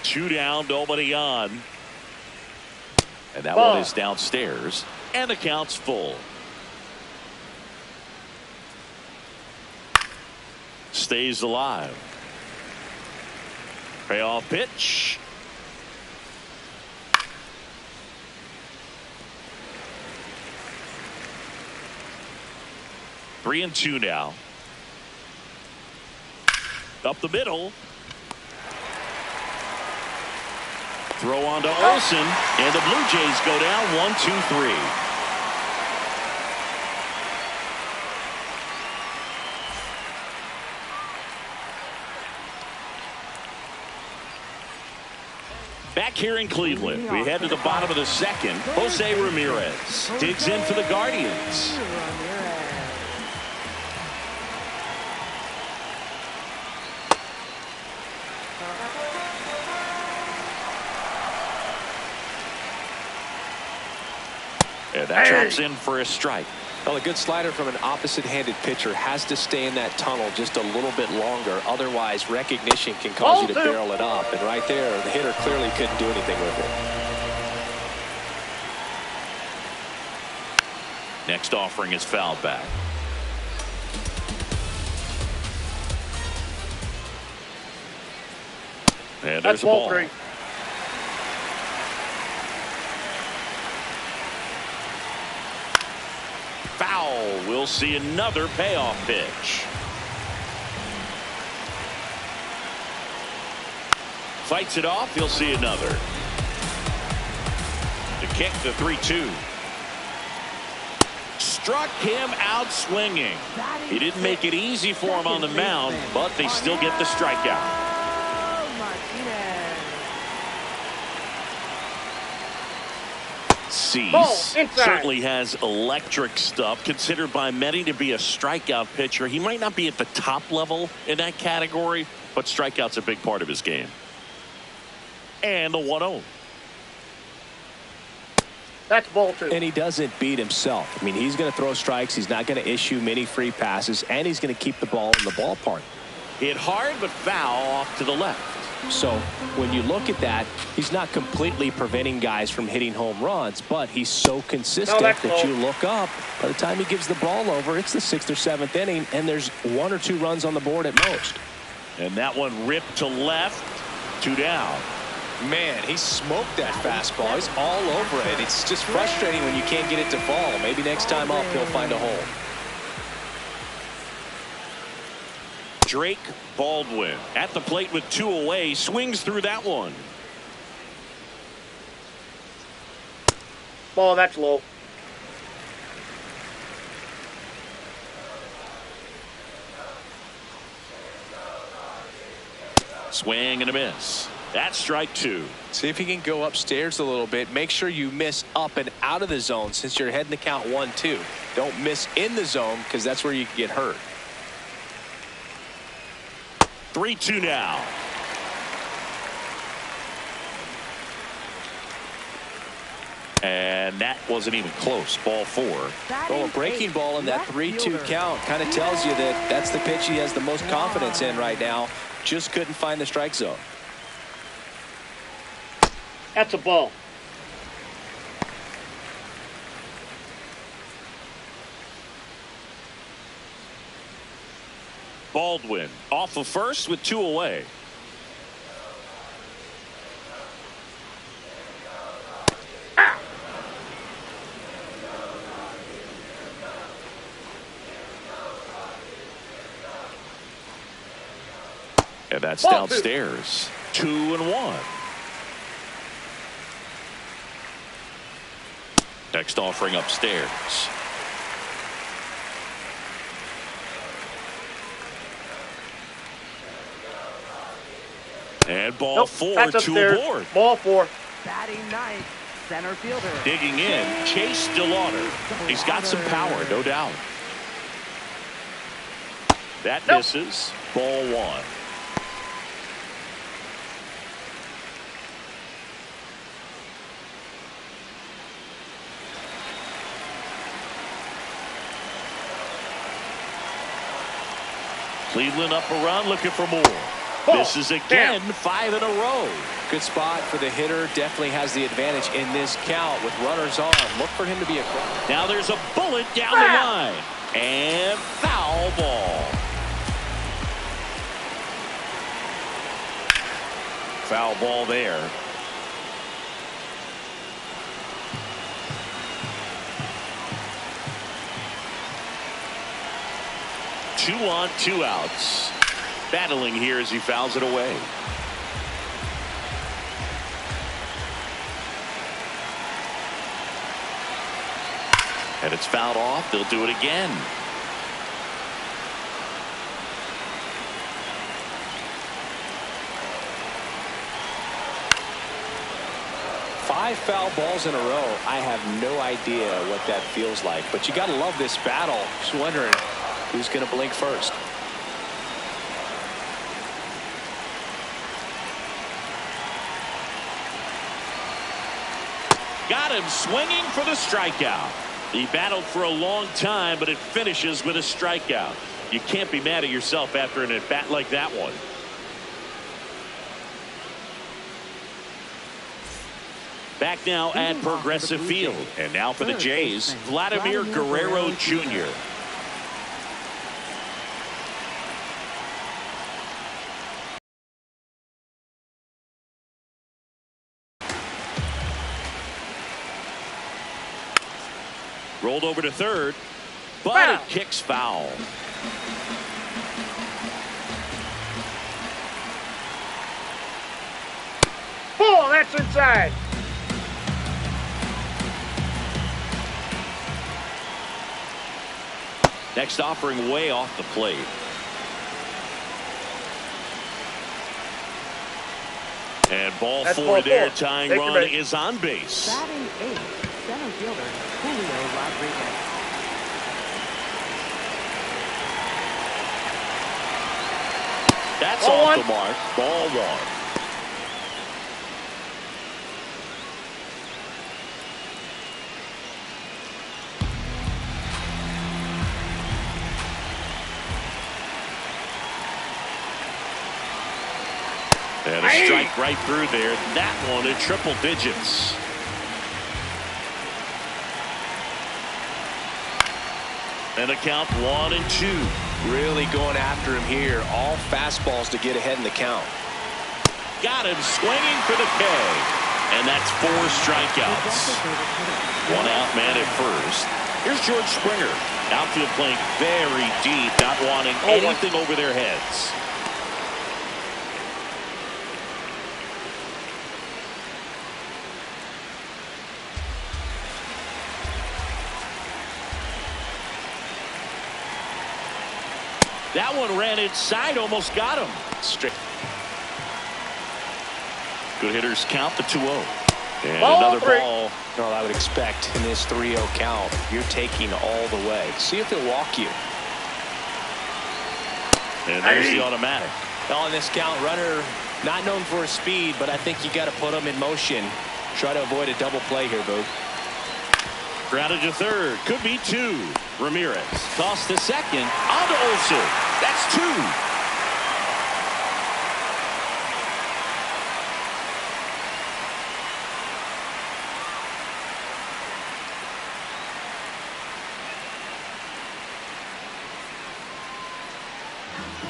2 down, nobody on. And that Ball. one is downstairs. And the count's full. Stays alive. Payoff pitch. Three and 2 now. Up the middle. Throw on to Olsen, and the Blue Jays go down 1-2-3. Back here in Cleveland, we head to the bottom of the second. Jose Ramirez digs in for the Guardians. Ramirez. And that drops in for a strike. Well, a good slider from an opposite-handed pitcher has to stay in that tunnel just a little bit longer. Otherwise, recognition can cause you to barrel it up. And right there, the hitter clearly couldn't do anything with it. Next offering is fouled back. And there's a ball. 3. Foul. We'll see another payoff pitch. Fights it off. He'll see another. To kick the 3-2. Struck him out swinging. He didn't make it easy for him on the mound, but they still get the strikeout. Cease certainly has electric stuff, considered by many to be a strikeout pitcher. He might not be at the top level in that category, but strikeout's a big part of his game. And the 1-0. That's ball 2. And he doesn't beat himself. I mean, he's going to throw strikes. He's not going to issue many free passes, and he's going to keep the ball in the ballpark. Hit hard, but foul off to the left. So when you look at that, he's not completely preventing guys from hitting home runs, but he's so consistent that you look up. By the time he gives the ball over, it's the 6th or 7th inning, and there's 1 or 2 runs on the board at most. And that one ripped to left, 2 down. Man, he smoked that fastball. He's all over it. It's just frustrating when you can't get it to fall. Maybe next time up, he'll find a hole. Drake Baldwin at the plate with 2 away, swings through that one. Ball, that's low. Swing and a miss. That's strike 2. See if you can go upstairs a little bit. Make sure you miss up and out of the zone since you're heading the count 1-2. Don't miss in the zone because that's where you can get hurt. 3-2 now. And that wasn't even close. Ball 4. Well, a breaking ball in that 3-2 count kind of tells you that that's the pitch he has the most confidence in right now. Just couldn't find the strike zone. That's a ball. Baldwin off of first with 2 away. And that's downstairs. 2-1. Next offering upstairs. And ball 4 to aboard. Ball 4. Batting ninth, center fielder. Digging in, Chase DeLauder. He's got some power, no doubt. That misses. Ball 1. Cleveland up a run, looking for more. This is again 5 in a row. Good spot for the hitter. Definitely has the advantage in this count with runners on. Look for him to be across. Now there's a bullet down the line. And foul ball. Foul ball there. Two on, 2 outs. Battling here as he fouls it away. And it's fouled off. They'll do it again. Five foul balls in a row. I have no idea what that feels like, but you got to love this battle. Just wondering who's going to blink first. Got him swinging for the strikeout. He battled for a long time, but it finishes with a strikeout. You can't be mad at yourself after an at-bat like that one. Back now at Progressive Field. And now for the Jays, Vladimir Guerrero Jr. Rolled over to third, but it kicks foul. Ball, that's inside. Next offering way off the plate. And ball four there. Tying run is on base. Batting eighth, center fielder Julio Rodriguez. That's off the mark. Ball one. And a strike right through there. That one in triple digits. And a count 1-2. Really going after him here. All fastballs to get ahead in the count. Got him swinging for the K. And that's 4 strikeouts. 1 out man at first. Here's George Springer. Outfield playing very deep, not wanting anything over their heads. That one ran inside, almost got him. Straight. Good hitters count the 2-0. And another ball. Well, I would expect in this 3-0 count, you're taking all the way. See if he'll walk you. And there's the automatic. Well, in this count, runner not known for his speed, but I think you got to put him in motion. Try to avoid a double play here, Boog. Grounded to third. Could be 2. Ramirez. Toss to second. On to Olsen. That's 2.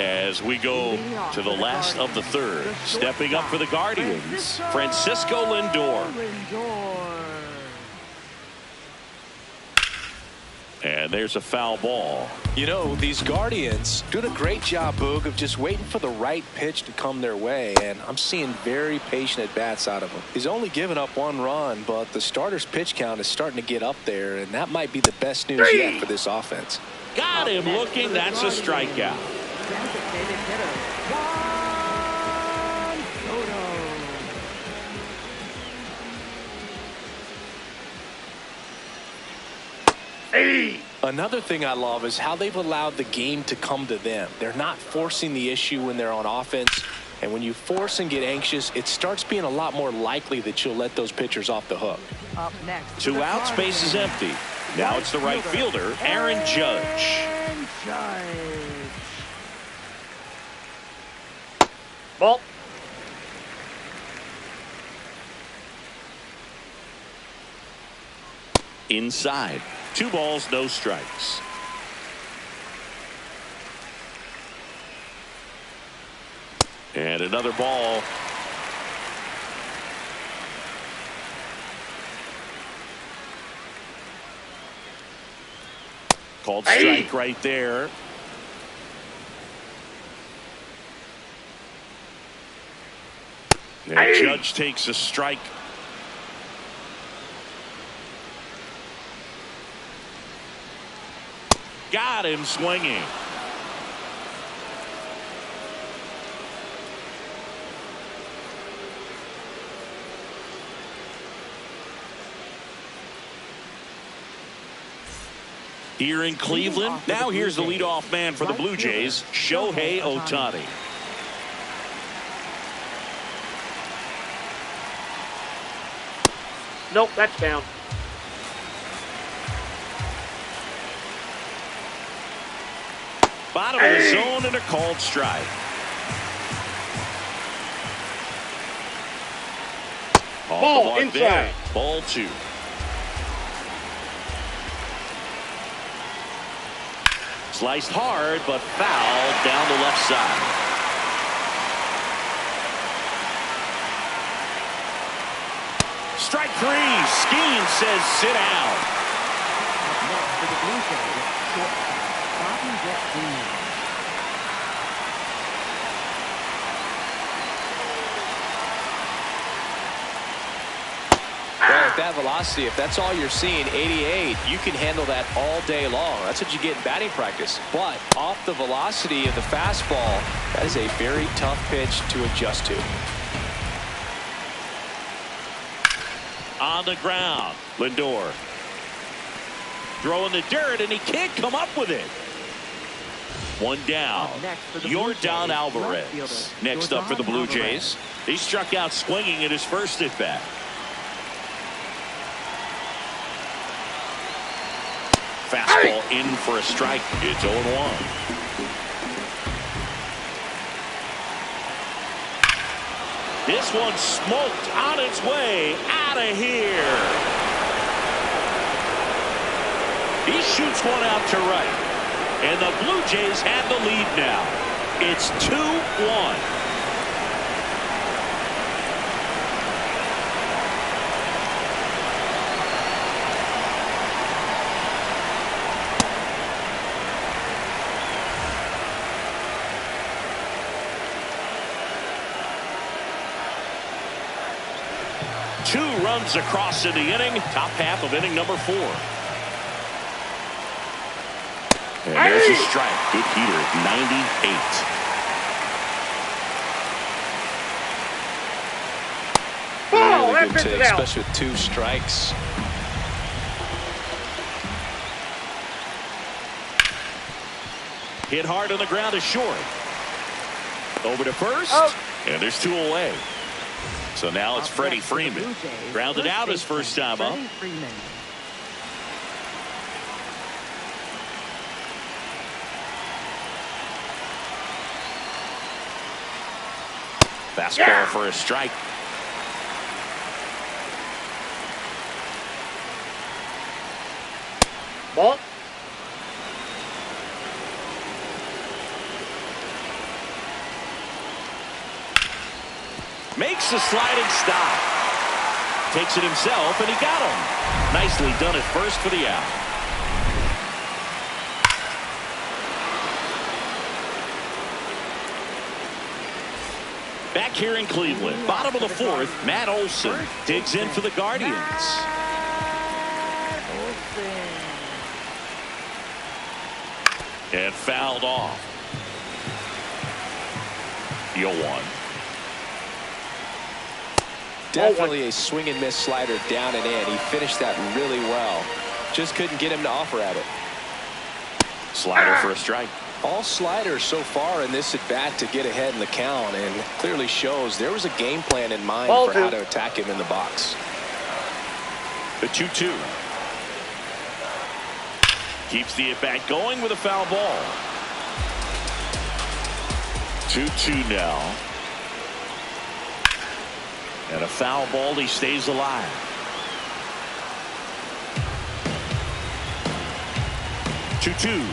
As we go to the last of the third, stepping up for the Guardians, Francisco Lindor. And there's a foul ball. You know, these Guardians doing a great job, Boog, of just waiting for the right pitch to come their way. And I'm seeing very patient at-bats out of him. He's only given up 1 run, but the starter's pitch count is starting to get up there, and that might be the best news yet for this offense. Got him looking. That's a strikeout. Designated hitter, Juan Soto. Another thing I love is how they've allowed the game to come to them. They're not forcing the issue when they're on offense. And when you force and get anxious, it starts being a lot more likely that you'll let those pitchers off the hook. Up next, 2 outs, base is empty. Now it's the right fielder, Aaron Judge. Ball. Inside. 2 balls, no strikes. And another ball. Called strike right there. And Judge takes a strike. Got him swinging. Here in Cleveland, now here's the leadoff man for the Blue Jays, Shohei Ohtani. Nope, that's down. Bottom of the zone and a called strike. Ball inside. There. Ball 2. Sliced hard, but fouled down the left side. Strike 3. Skeen says sit down. Next for the Blue Jays, shortstop, Bobby Witt Jr. Well, at that velocity, if that's all you're seeing, 88, you can handle that all day long. That's what you get in batting practice. But off the velocity of the fastball, that is a very tough pitch to adjust to. On the ground, Lindor. Throwing the dirt, and he can't come up with it. One down. Yordan Alvarez. Next up for the Blue Jays. He struck out swinging at his first at bat. Fastball in for a strike. It's 0-1. This one smoked on its way out of here. He shoots one out to right. And the Blue Jays have the lead now. It's 2-1. Two runs across in the inning. Top half of inning number 4. And there's a strike. Good heater at 98. Really good take, especially with 2 strikes. Hit hard on the ground to short. Over to first. And there's 2 away. So now it's Freddie Freeman. Grounded out his first time up. Fastball for a strike. Ball. Makes a sliding stop. Takes it himself, and he got him. Nicely done at first for the out. Back here in Cleveland, bottom of the 4th, Matt Olson digs in for the Guardians. And fouled off. 0-1. Definitely a swing and miss slider down and in. He finished that really well. Just couldn't get him to offer at it. Slider for a strike. All sliders so far in this at bat to get ahead in the count, and clearly shows there was a game plan in mind for how to attack him in the box. The 2-2. Keeps the at bat going with a foul ball. 2-2 now. And a foul ball, he stays alive. 2-2.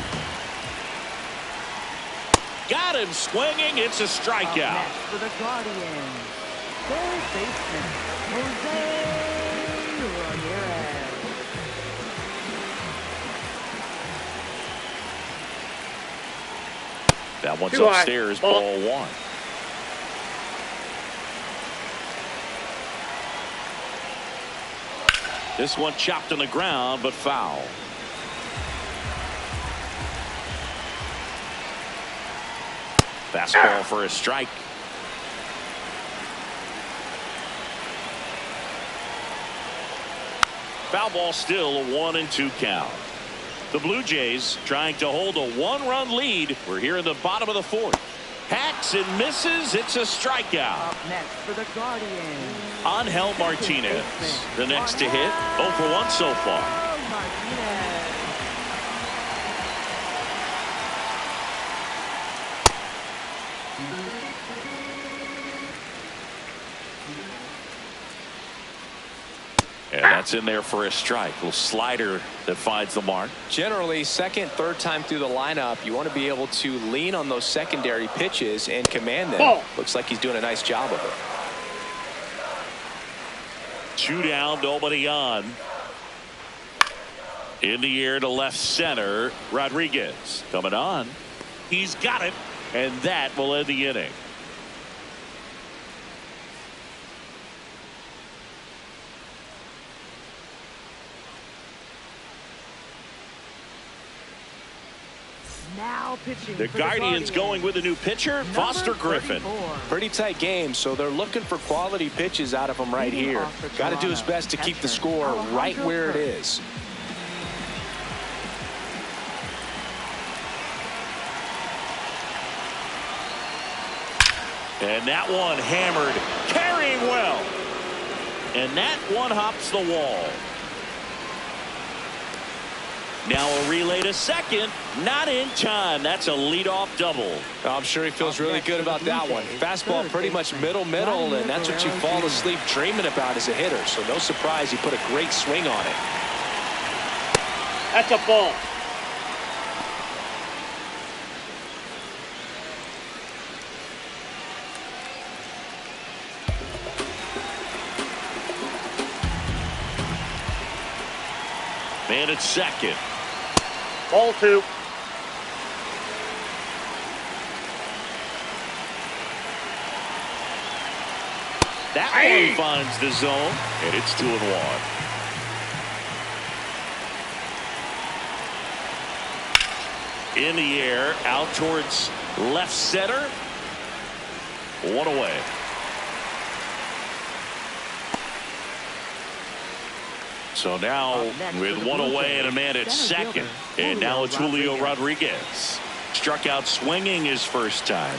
Got him swinging. It's a strikeout. Next for the Guardians, third baseman Jose Ramirez. That one's upstairs. Ball 1. This one chopped on the ground, but foul. Fastball for a strike. Foul ball, still a 1-2 count. The Blue Jays trying to hold a 1-run lead. We're here in the bottom of the 4th. Hacks and misses. It's a strikeout. Up next for the Guardians. Angel Martinez, the next to hit. 0 for 1 so far. Martinez. And that's in there for a strike. Little slider that finds the mark. Generally, second, third time through the lineup, you want to be able to lean on those secondary pitches and command them. Ball. Looks like he's doing a nice job of it. 2 down, nobody on. In the air to left center, Rodriguez coming on. He's got it, and that will end the inning. Now pitching The for Guardians going with a new pitcher, Number Foster Griffin. 34. Pretty tight game, so they're looking for quality pitches out of him right Leading here. off for Got to do his Toronto, best to keep the catcher, score right Alejandro where it Kirk. is. And that one hammered, carrying well. And that one hops the wall. Now a relay to second, not in time. That's a leadoff double. I'm sure he feels really good about that one. Fastball pretty much middle, and that's what you fall asleep dreaming about as a hitter. So no surprise he put a great swing on it. That's a ball. Man at second. Ball 2. That Hey! one finds the zone, and it's 2-1. In the air, out towards left center. 1 away. So now with 1 away and a man at second. And now it's Julio Rodriguez. Struck out swinging his first time.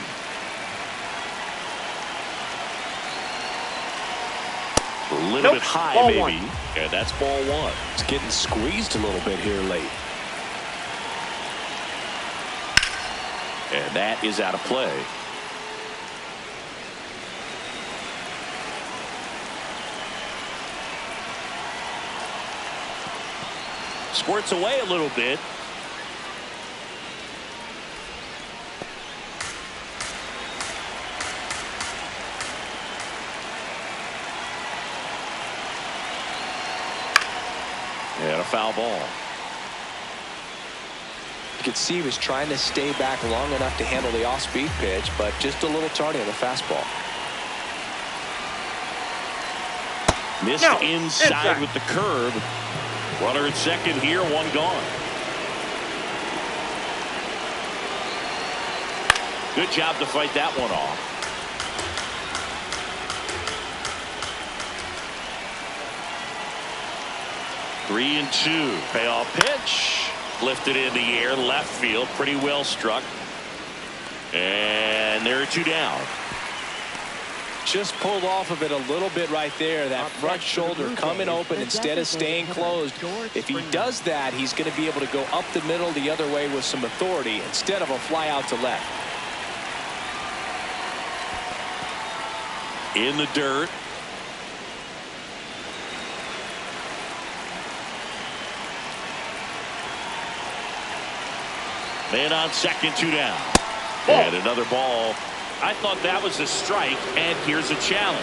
A little bit high, Ball maybe. 1. And that's ball 1. It's getting squeezed a little bit here late. And that is out of play. Squirts away a little bit. And a foul ball. You could see he was trying to stay back long enough to handle the off-speed pitch, but just a little tardy on the fastball. Missed No, inside inside. with the curve. Runner at second here, 1 gone. Good job to fight that one off. Three and 2. Payoff pitch. Lifted in the air, left field, pretty well struck. And there are 2 down. Just pulled off of it a little bit right there. That front shoulder coming open instead of staying closed. If he does that, he's going to be able to go up the middle the other way with some authority instead of a fly out to left. In the dirt. Man on second, 2 down. Ball. And another ball. I thought that was a strike, and here's a challenge.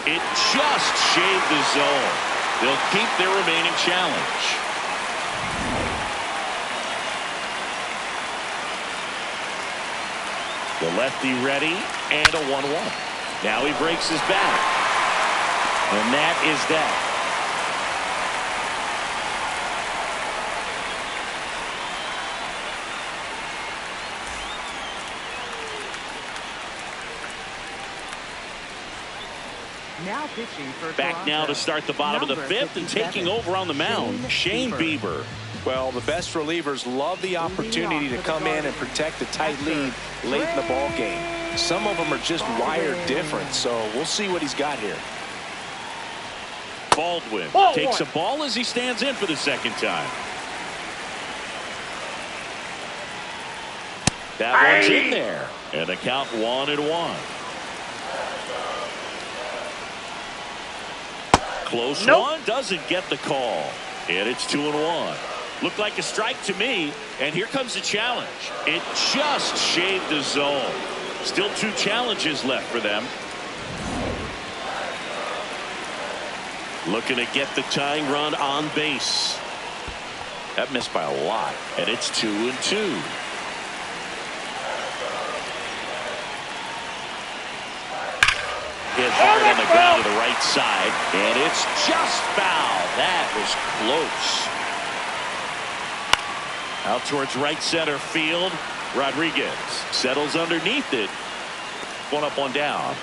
It just shaved the zone. They'll keep their remaining challenge. The lefty ready, and a 1-1. Now he breaks his back. And that is that. Now pitching for Back now to start the bottom of the 5th and taking over on the mound, Shane Bieber. Well, the best relievers love the opportunity to come in and protect a tight lead late in the ball game. Some of them are just wired different, so we'll see what he's got here. Baldwin takes a ball as he stands in for the second time. That one's in there, and the count 1-1. Close one, doesn't get the call, and it's 2-1. Looked like a strike to me, and here comes the challenge. It just shaved the zone. Still 2 challenges left for them. Looking to get the tying run on base. That missed by a lot, and it's 2-2. Hit hard on the ground to the right side, and it's just foul. That was close. Out towards right center field. Rodriguez settles underneath it. 1 up, 1 down.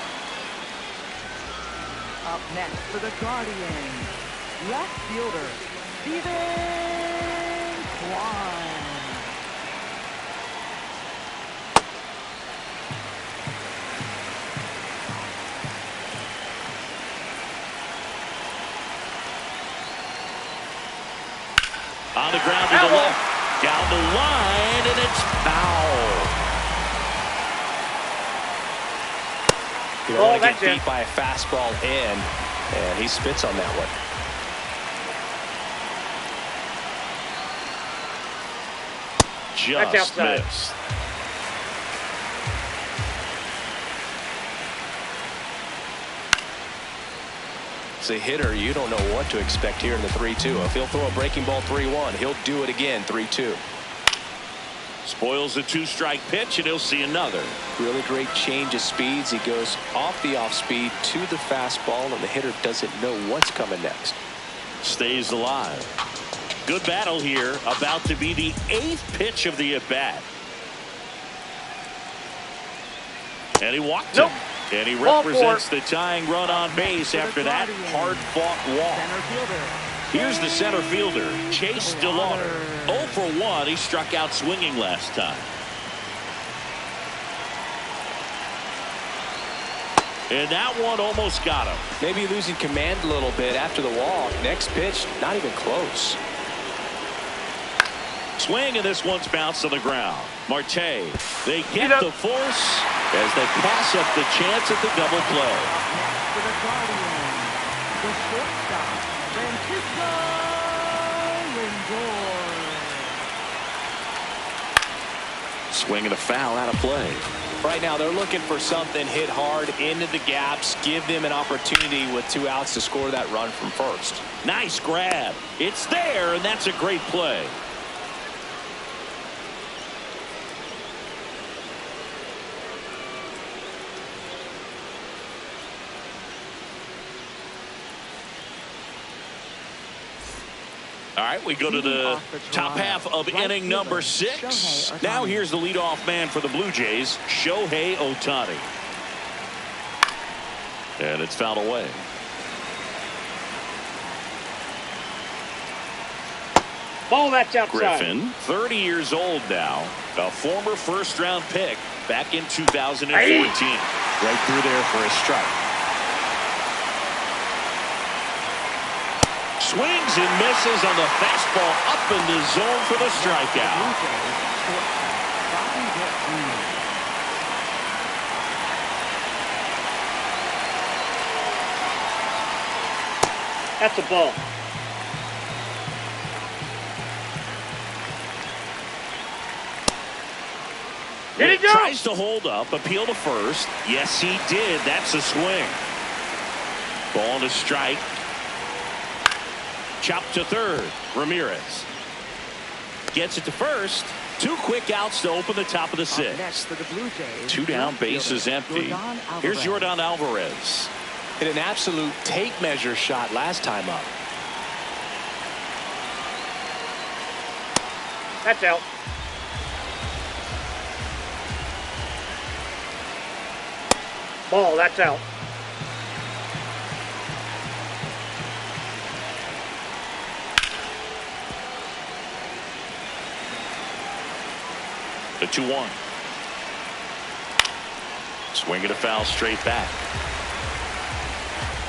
Up next for the Guardians, left fielder, Steven Kwan. On the ground to the left. Down the line, and it's foul. You don't want to get beat by a fastball in, and he spits on that one. Just missed. As a hitter, you don't know what to expect here in the 3-2. If he'll throw a breaking ball 3-1, he'll do it again 3-2. Spoils the 2-strike pitch, and he'll see another. Really great change of speeds. He goes off the off speed to the fastball, and the hitter doesn't know what's coming next. Stays alive. Good battle here. About to be the 8th pitch of the at-bat. And he walked him. And he represents the tying run on base after that hard-fought walk. Here's the center fielder, Chase DeLauder. 0 for 1. He struck out swinging last time. And that one almost got him. Maybe losing command a little bit after the walk. Next pitch, not even close. Swing, and this one's bounced on the ground. Marte, they get the force as they pass up the chance at the double play. For the Guardians, the shortstop, Francisco Lindor. Swing and a foul out of play. Right now, they're looking for something hit hard into the gaps, give them an opportunity with 2 outs to score that run from first. Nice grab. It's there, and that's a great play. All right, we go to the top half of inning number 6. Now here's the leadoff man for the Blue Jays, Shohei Ohtani. And it's fouled away. Ball, that's outside. Griffin, 30 years old now, a former first-round pick back in 2014. Right through there for a strike. Swings and misses on the fastball up in the zone for the strikeout. That's a ball. Did he go? Tries to hold up, appeal to first. Yes, he did. That's a swing. Ball to strike. Chopped to third. Ramirez gets it to first. 2 quick outs to open the top of the 6th. Next for the Blue Jays, 2 down, base is empty. Here's Yordan Alvarez. Hit an absolute tape measure shot last time up. That's out. Ball, that's out. The 2-1. Swing and a foul straight back.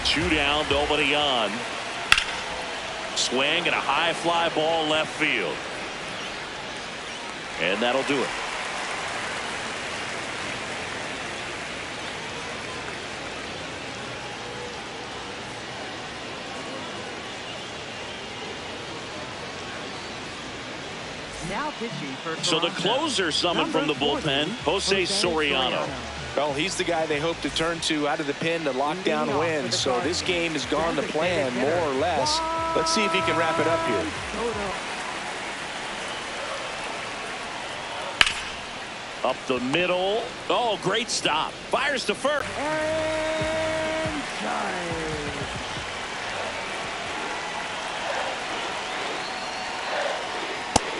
2 down, nobody on. Swing and a high fly ball left field. And that'll do it. Now pitching for So the closer summoned from the bullpen, Jose Soriano. Well, he's the guy they hope to turn to out of the pen to lock down wins. So this game has gone to plan more or less. Let's see if he can wrap it up here. Up the middle. Oh, great stop. Fires to first. And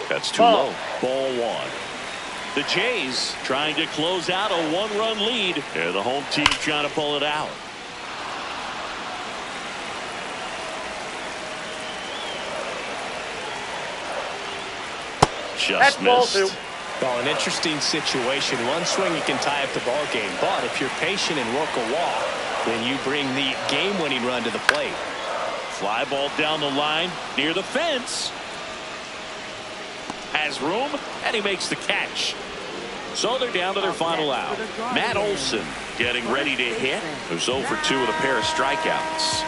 That's too low. Ball 1. The Jays trying to close out a 1-run lead. They're the home team trying to pull it out. Just missed. Well, an interesting situation. One swing you can tie up the ball game, but if you're patient and work a walk, then you bring the game-winning run to the plate. Fly ball down the line near the fence. Has room, and he makes the catch. So they're down to their final out. Matt Olson getting ready to hit. Who's 0 for 2 with a pair of strikeouts.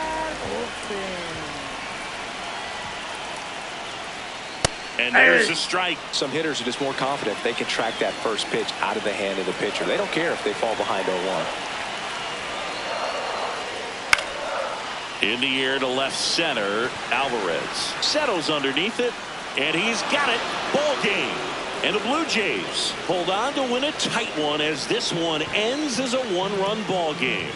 And there's a strike. Some hitters are just more confident they can track that first pitch out of the hand of the pitcher. They don't care if they fall behind 0-1. In the air to left center, Alvarez settles underneath it, and he's got it. Ball game. And the Blue Jays hold on to win a tight one as this one ends as a 1-run ball game.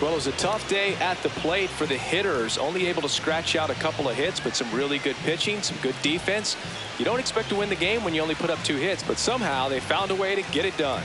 Well, it was a tough day at the plate for the hitters. Only able to scratch out a couple of hits, but some really good pitching, some good defense. You don't expect to win the game when you only put up 2 hits, but somehow they found a way to get it done.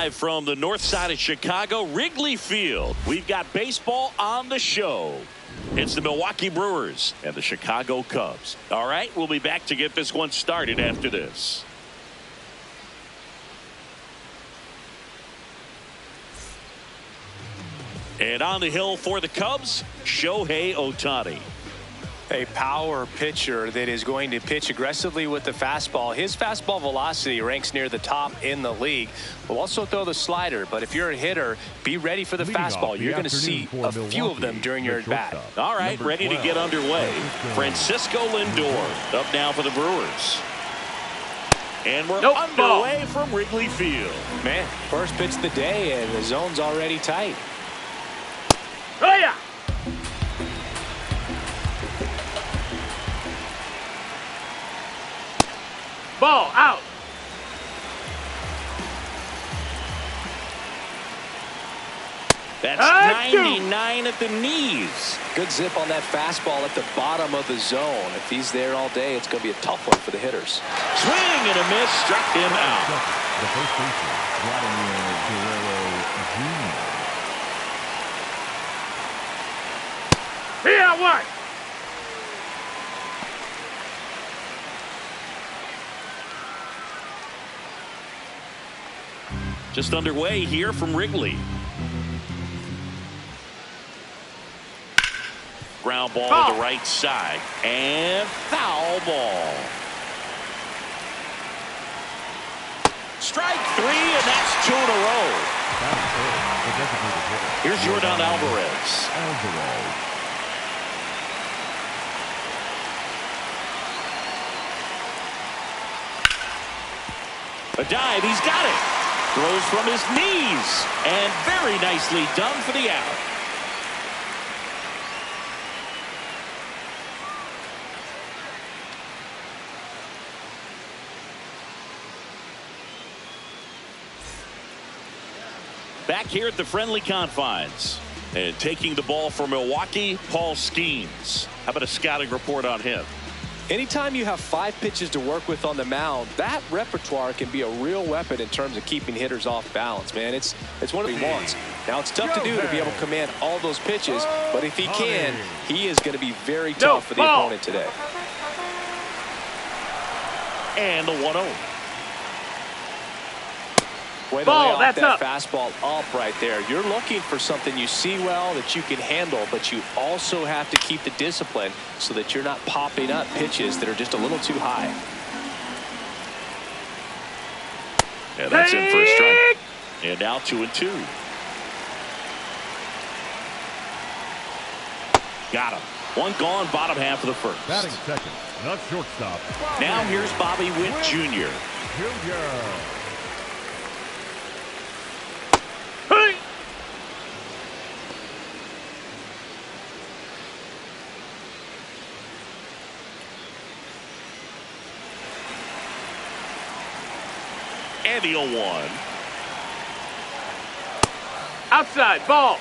live from the north side of Chicago, Wrigley Field. We've got baseball on the show. It's the Milwaukee Brewers and the Chicago Cubs. All right, we'll be back to get this one started after this. And on the hill for the Cubs, Shohei Ohtani. A power pitcher that is going to pitch aggressively with the fastball. His fastball velocity ranks near the top in the league. Will also throw the slider, but if you're a hitter, be ready for the fastball. You're going to see a few of them during your at-bat. All right, ready to get underway. Francisco Lindor up now for the Brewers. And we're underway from Wrigley Field. Man, first pitch of the day, and the zone's already tight. Oh, yeah. Ball out. That's 99 at the knees. Good zip on that fastball at the bottom of the zone. If he's there all day, it's going to be a tough one for the hitters. Swing and a miss, struck him out. The first baseman, Vladimir Guerrero Jr. Here, what? Just underway here from Wrigley. Ground ball to the right side. And foul ball. Strike three, and that's 2 in a row. Here's Yordan Alvarez. A dive, he's got it. Throws from his knees, and very nicely done for the out. Back here at the friendly confines, and taking the ball for Milwaukee, Paul Skeens. How about a scouting report on him? Anytime you have 5 pitches to work with on the mound, that repertoire can be a real weapon in terms of keeping hitters off balance, man. It's one of the wants. Now, it's tough to do to be able to command all those pitches, but if he can, he is going to be very tough for the opponent today. And the 1-0. Way to lay off that fastball up right there. You're looking for something you see well that you can handle, but you also have to keep the discipline so that you're not popping up pitches that are just a little too high. Yeah, that's in for a strike. And now 2-2. Got him. One gone, bottom half of the first. Batting second, not shortstop. Now here's Bobby Witt Jr. And the 0-1. Outside, ball.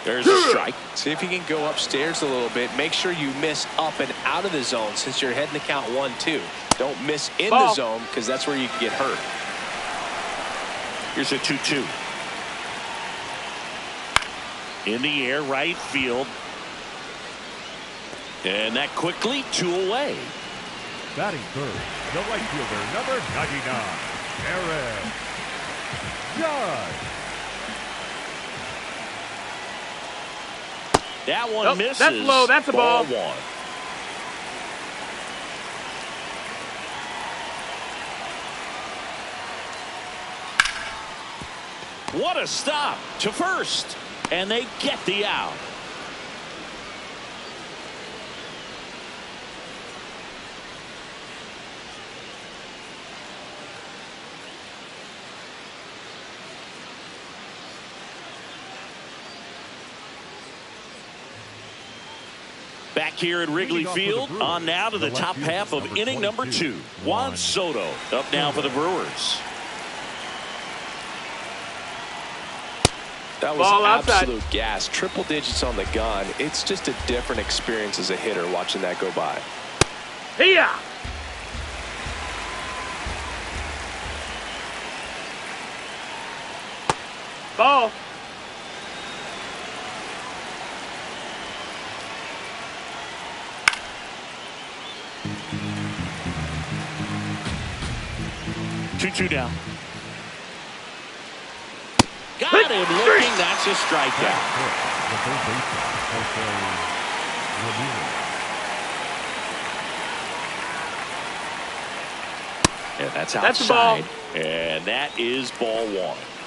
There's a strike. See if you can go upstairs a little bit. Make sure you miss up and out of the zone since you're heading to count 1-2. Don't miss in the zone because that's where you can get hurt. Here's a 2-2. In the air, right field. And that quickly 2 away. Batting third, the right fielder, number 99, Aaron Judge. That one misses. That's low. That's a ball. Ball 1. What a stop to first. And they get the out. Back here at Wrigley Field, on now to the top half of inning number 2. Juan Soto up now for the Brewers. That was absolute gas. Triple digits on the gun. It's just a different experience as a hitter watching that go by. Here. Ball. Two down. Got him looking. That's a strikeout. The third baseman, Jose Ramirez. And that's That's the ball. outside. And that is ball one.